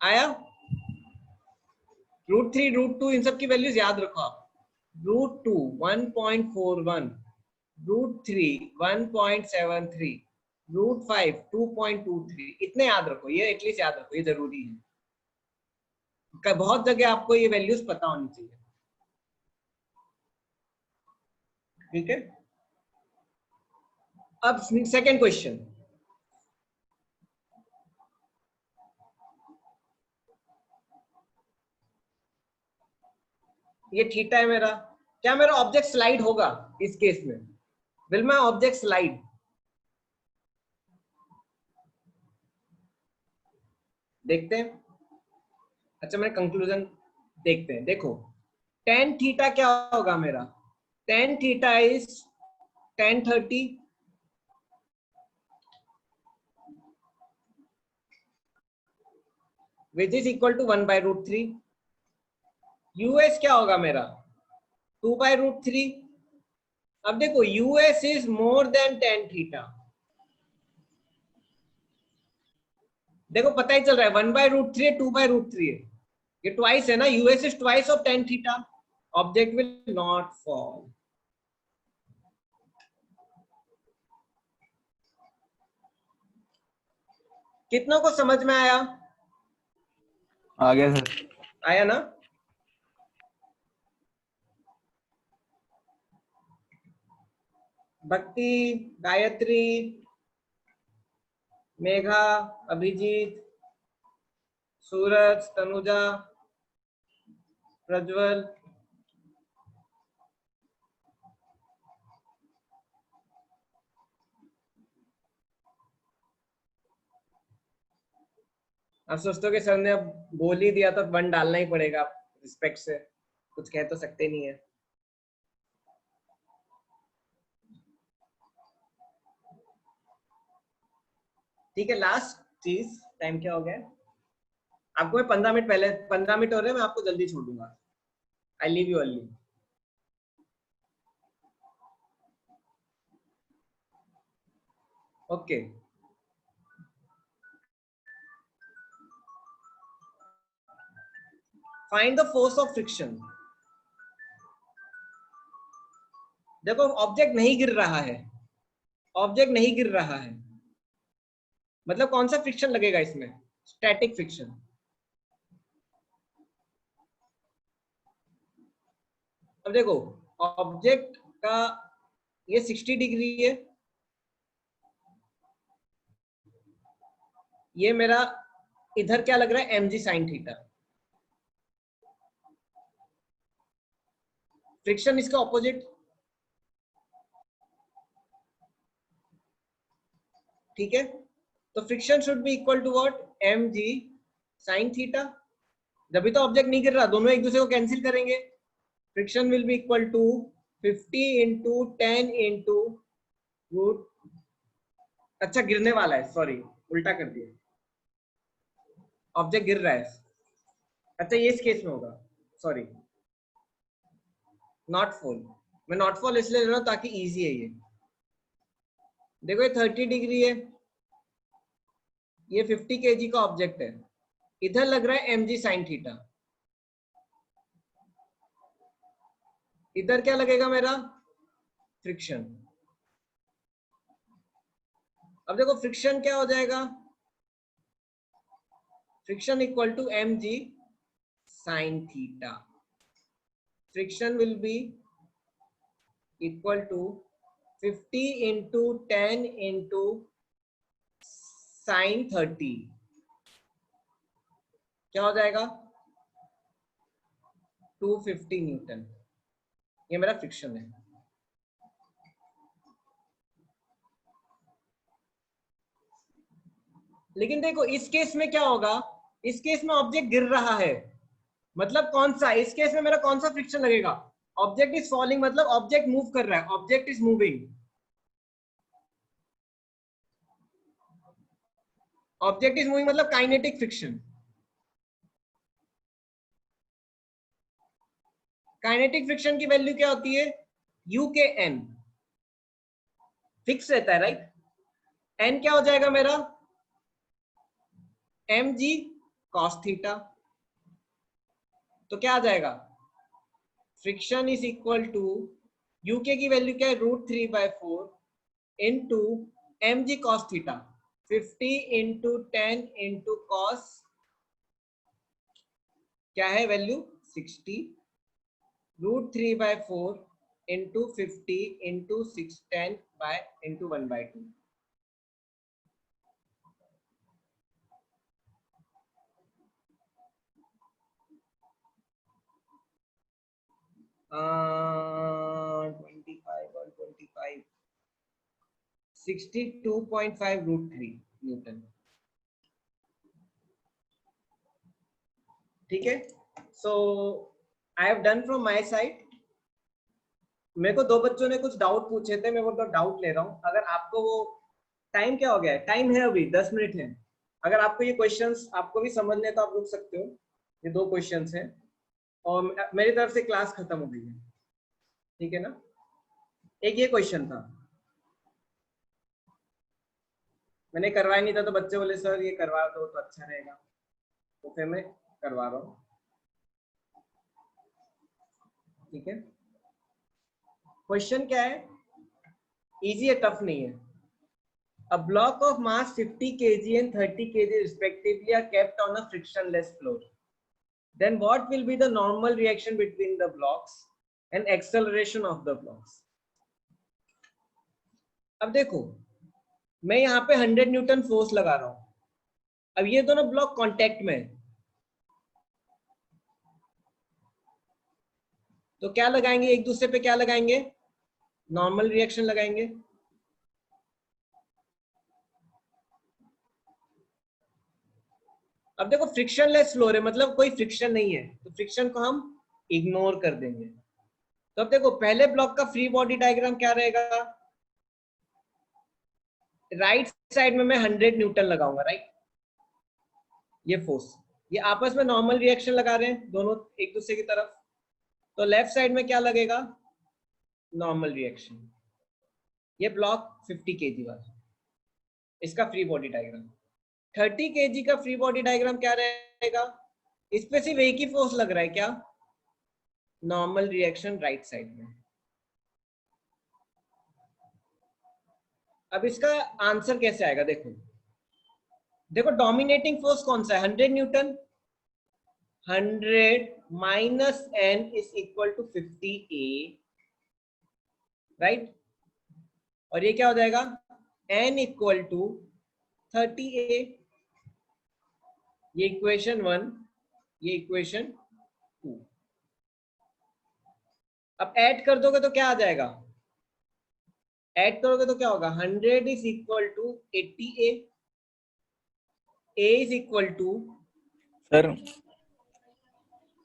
आया। √3 √2 इन सब की वैल्यूज याद रखो आप। √2 1.41, √3 1.73, √5 2.23, इतने याद रखो, ये एटलीस्ट याद रखो, ये जरूरी है। बहुत जगह आपको ये वैल्यूज पता होनी चाहिए, ठीक है। अब सेकंड क्वेश्चन, ये थीटा है मेरा। क्या मेरा ऑब्जेक्ट स्लाइड होगा इस केस में? Will my object slide? देखते हैं। अच्छा, मैं कंक्लूजन देखते हैं। देखो, टेन थीटा क्या होगा मेरा? Tan theta is 1030 which is equal to 1/√3। US क्या होगा मेरा? 2/√3। अब देखो, US is more than tan theta. देखो पता ही चल रहा है, 1/√3 है, 2/√3 है, ये ट्वाइस है ना। US is twice of tan theta. Object will not fall. कितनों को समझ में आया? आ गया सर। आया ना? भक्ति, गायत्री, मेघा, अभिजीत, सूरज, तनुजा, प्रज्वल, अब सोचते हो कि सर ने अब बोल ही दिया तो वन डालना ही पड़ेगा, रिस्पेक्ट से कुछ कह तो सकते नहीं है। ठीक है, लास्ट चीज, टाइम क्या हो गया? आपको मैं 15 मिनट पहले, 15 मिनट हो रहे हैं, मैं आपको जल्दी छोड़ दूंगा। I leave you early. Okay, find the force of friction. देखो, ऑब्जेक्ट नहीं गिर रहा है, ऑब्जेक्ट नहीं गिर रहा है, मतलब कौन सा फ्रिक्शन लगेगा इसमें? Static friction. अब देखो, ऑब्जेक्ट का ये 60 डिग्री है, ये मेरा इधर क्या लग रहा है? mg sin theta. फ्रिक्शन इसका ऑपोजिट, ठीक है? तो friction should be equal to what? mg sin theta. जब भी तो ऑब्जेक्ट नहीं गिर रहा, दोनों एक दूसरे को कैंसिल करेंगे। Friction will be equal to 50 into 10 into root, अच्छा गिरने वाला है, सॉरी उल्टा कर दिया, ऑब्जेक्ट गिर रहा है। अच्छा, ये इस केस में होगा, सॉरी, नॉट फॉल। मैं नॉट फॉल इसलिए ले रहा हूं ताकि इजी है ये। देखो, ये 30 डिग्री है, ये 50 kg का ऑब्जेक्ट है, इधर लग रहा है mg sin थीटा। इधर क्या लगेगा मेरा? फ्रिक्शन। अब देखो, फ्रिक्शन क्या हो जाएगा? Friction equal to mg sin theta. Friction will be equal to 50 into 10 into sin 30। क्या हो जाएगा? 250 न्यूटन। ये मेरा फ्रिक्शन है। लेकिन देखो, इस केस में क्या होगा? इस केस में ऑब्जेक्ट गिर रहा है, मतलब कौन सा? इस केस में मेरा कौन सा फ्रिक्शन लगेगा? ऑब्जेक्ट इज फॉलिंग, मतलब ऑब्जेक्ट मूव कर रहा है, object is moving. Object is moving मतलब काइनेटिक फ्रिक्शन। काइनेटिक फ्रिक्शन की वैल्यू क्या होती है? यू के एन फिक्स रहता है, राइट? एन क्या हो जाएगा मेरा? M G cos theta. तो क्या आ जाएगा? Friction is equal to, U K की वैल्यू क्या है? √3/4 into M G cos theta, 50 into 10 into cos, क्या है value? 60। √3/4 into 50 into 610 by into 1/2। 25 और 25 62.5 √3 न्यूटन। ठीक है, so I have done from my side. मेरे को दो बच्चों ने कुछ डाउट पूछे थे, मैं वो डाउट ले रहा हूँ। अगर आपको वो टाइम क्या हो गया है, टाइम है अभी 10 मिनट है। अगर आपको ये क्वेश्चंस आपको भी समझने तो आप रुक सकते हो। ये दो क्वेश्चंस हैं और मेरी तरफ से क्लास खत्म हो गई है, ठीक है ना। एक ये क्वेश्चन था, मैंने करवाया नहीं था तो बच्चे बोले सर ये करवा दो तो अच्छा रहेगा, तो फिर मैं करवा रहा हूँ। ठीक है, क्वेश्चन क्या है, इजी है, टफ नहीं है। A block of mass 50 kg and 30 kg respectively are kept on a frictionless floor. Then what will be the normal reaction between the blocks and acceleration of the blocks? अब देखो, मैं यहाँ पे 100 न्यूटन फोर्स लगा रहा हूँ। अब ये दोनों ब्लॉक कांटेक्ट में है, तो क्या लगाएंगे एक दूसरे पे, क्या लगाएंगे, नॉर्मल रिएक्शन लगाएंगे। अब देखो फ्रिक्शनलेस फ्लोर है, मतलब कोई फ्रिक्शन नहीं है, तो फ्रिक्शन को हम इग्नोर कर देंगे। तो अब देखो पहले ब्लॉक का फ्री बॉडी डायग्राम क्या रहेगा, राइट साइड में मैं 100 न्यूटन लगाऊंगा, राइट, ये फोर्स, ये आपस में नॉर्मल रिएक्शन लगा रहे हैं दोनों एक दूसरे की तरफ, तो लेफ्ट साइड में क्या लगेगा, नॉर्मल रिएक्शन। ये ब्लॉक 50 केजी वाला, इसका फ्री बॉडी डायग्राम। 30 केजी का फ्री बॉडी डायग्राम क्या रहेगा, इस पे सिर्फ एक ही फोर्स लग रहा है, क्या, नॉर्मल रिएक्शन राइट साइड में। अब इसका आंसर कैसे आएगा, देखो देखो डोमिनेटिंग फोर्स कौन सा है, 100 न्यूटन, 100 माइनस n is equal to 50a, right, और ये क्या हो जाएगा, n इक्वल टू 30a। ये इक्वेशन 1, ये इक्वेशन 2। अब ऐड कर दोगे तो क्या आ जाएगा, ऐड करोगे तो क्या होगा, 100 is equal to 80a, a is equal to sir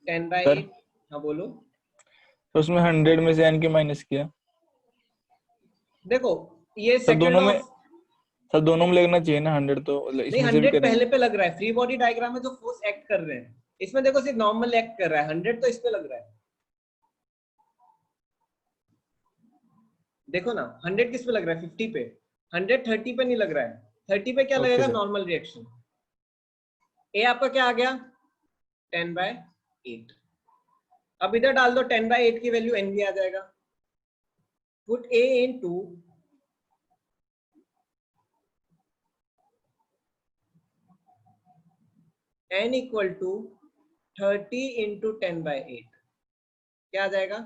10/8। हाँ बोलो। तो उसमें 100 में से n के माइनस किया, देखो ये सर सेकंड दोनों में, ऑफ, सर दोनों में लगना चाहिए ना 100, तो नहीं इसमें से भी 100 करेंगे। पहले पे लग रहा है, फ्री बॉडी डायग्राम में जो फोर्स एक्ट कर रहे हैं, इसमें देखो सिर्फ नॉर्मल एक्ट कर रहा है, 100 तो इस पे लग रहा है। देखो ना 100 किस पे लग रहा है, 50 पे, 100 30 पे नहीं लग रहा है, 30 पे क्या लगेगा, सर नॉर्मल रिएक्शन। ए आपका क्या आ गया, 10/8। अब इधर डाल दो 10/8 की वैल्यू, n भी आ जाएगा। Put a into n equal to 30 into 10/8, क्या आ जाएगा,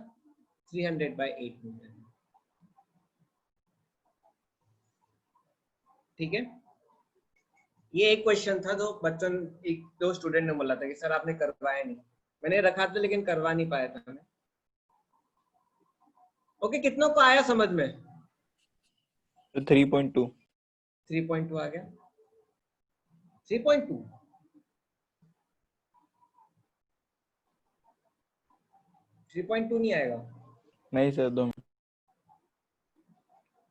300/8 न्यूटन। ठीक है, ये एक क्वेश्चन था जो बच्चों, एक दो स्टूडेंट ने बोला था कि सर आपने करवाया नहीं, मैंने रखा था लेकिन करवा नहीं पाया था मैं। ओके, कितनों को आया समझ में, 3.2 3.2 आ गया, 3.2 3.2 नहीं आएगा, नहीं सर, दो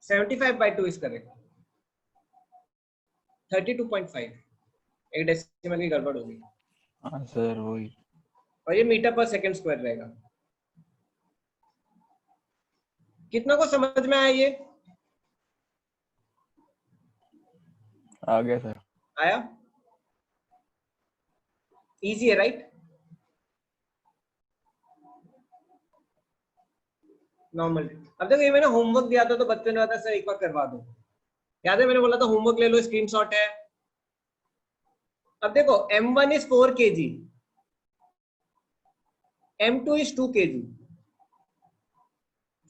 75/2 इज करेक्ट, 32.5, एक डेसिमल की गड़बड़ होगी, हाँ सर वही। और ये मीटर पर सेकंड स्क्वायर रहेगा। कितनों को समझ में आया, ये आ गया सर। आया, इजी है राइट, नॉर्मल। अब देखो ये मैंने होमवर्क दिया था तो बच्चे ने बताया सर एक बार करवा दो, याद है मैंने बोला था होमवर्क ले लो, स्क्रीनशॉट है। अब देखो m1 is 4 kg, m2 is 2 kg.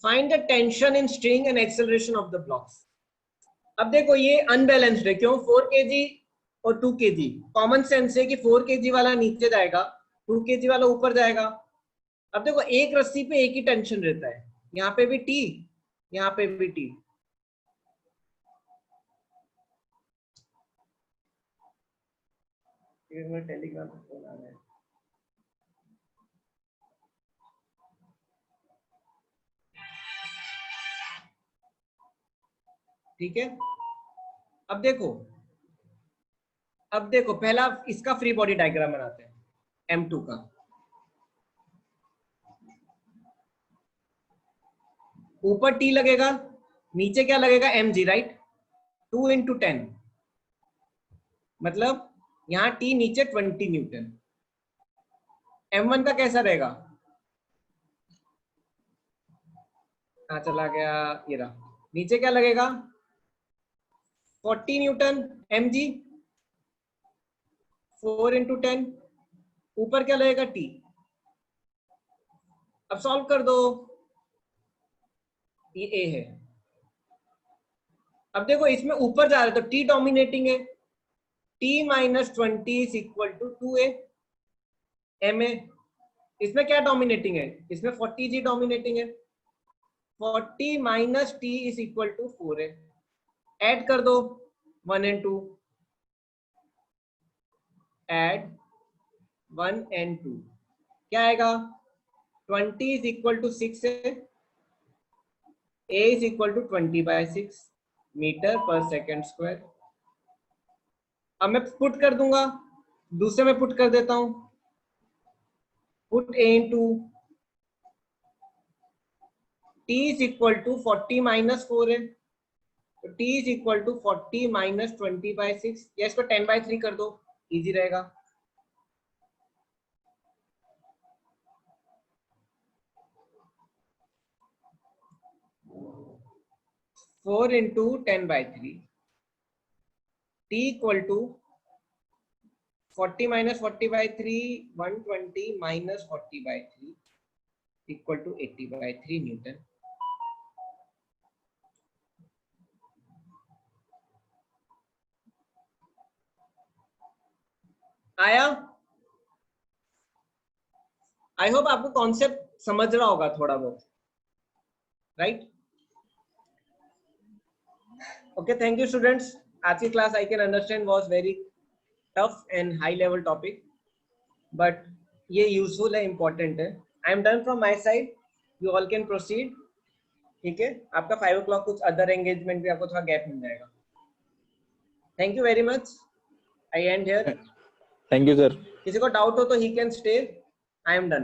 Find the tension in string and acceleration of the blocks. अब देखो ये अनबैलेंस्ड है, क्यों, 4 kg और 2 kg, कॉमन सेंस है कि 4 kg वाला नीचे जाएगा, 2 kg वाला ऊपर जाएगा। अब देखो एक रस्सी पे एक ही टेंशन रहता है, यहाँ पे भी टी, यहाँ पे भी टी। टेलीग्राम पे फोन आ रहा है। ठीक है, अब देखो पहला इसका फ्री बॉडी डायग्राम बनाते हैं M2 का। ऊपर T लगेगा, नीचे क्या लगेगा mg, राइट। 2 × 10 मतलब यहाँ T नीचे 20 न्यूटन। M1 का कैसा रहेगा, कहाँ चला गया, ये रहा। नीचे क्या लगेगा 40 न्यूटन mg, 4 × 10। ऊपर क्या लगेगा T। अब सॉल्व कर दो, ये A है। अब देखो इसमें ऊपर जा रहा है तो T डोमिनेटिंग है, T - 20 = 2A MA। इसमें क्या डोमिनेटिंग है, इसमें 40G डोमिनेटिंग है, 40 - T = 4A। ऐड कर दो 1 and 2, ऐड 1 and 2 क्या आएगा, 20 = 6 है, A = 20/6 मीटर/सेकंड²। अब मैं पुट कर दूंगा, दूसरे में पुट कर देता हूं, पुट A into T = 40 - 4 है, तो T = 40 - 20/6, या इसको 10/3 कर दो, इजी रहेगा। Four into 10/3, T = 40 - 40/3, 120 - 40/3 = 80/3 Newton. आया, आई होप आपको कॉन्सेप्ट समझ रहा होगा थोड़ा बहुत, right. Okay, thank you students. आज की class I can understand was very tough and high level topic, but ये यूजफुल है, इंपॉर्टेंट है। I am done from my side, you all can proceed. ठीक है, आपका 5 o'clock कुछ अदर एंगेजमेंट भी आपको थोड़ा गैप मिल जाएगा। Thank you very much, I and here. Thank you sir. किसी को डाउट हो तो he can stay, I am done.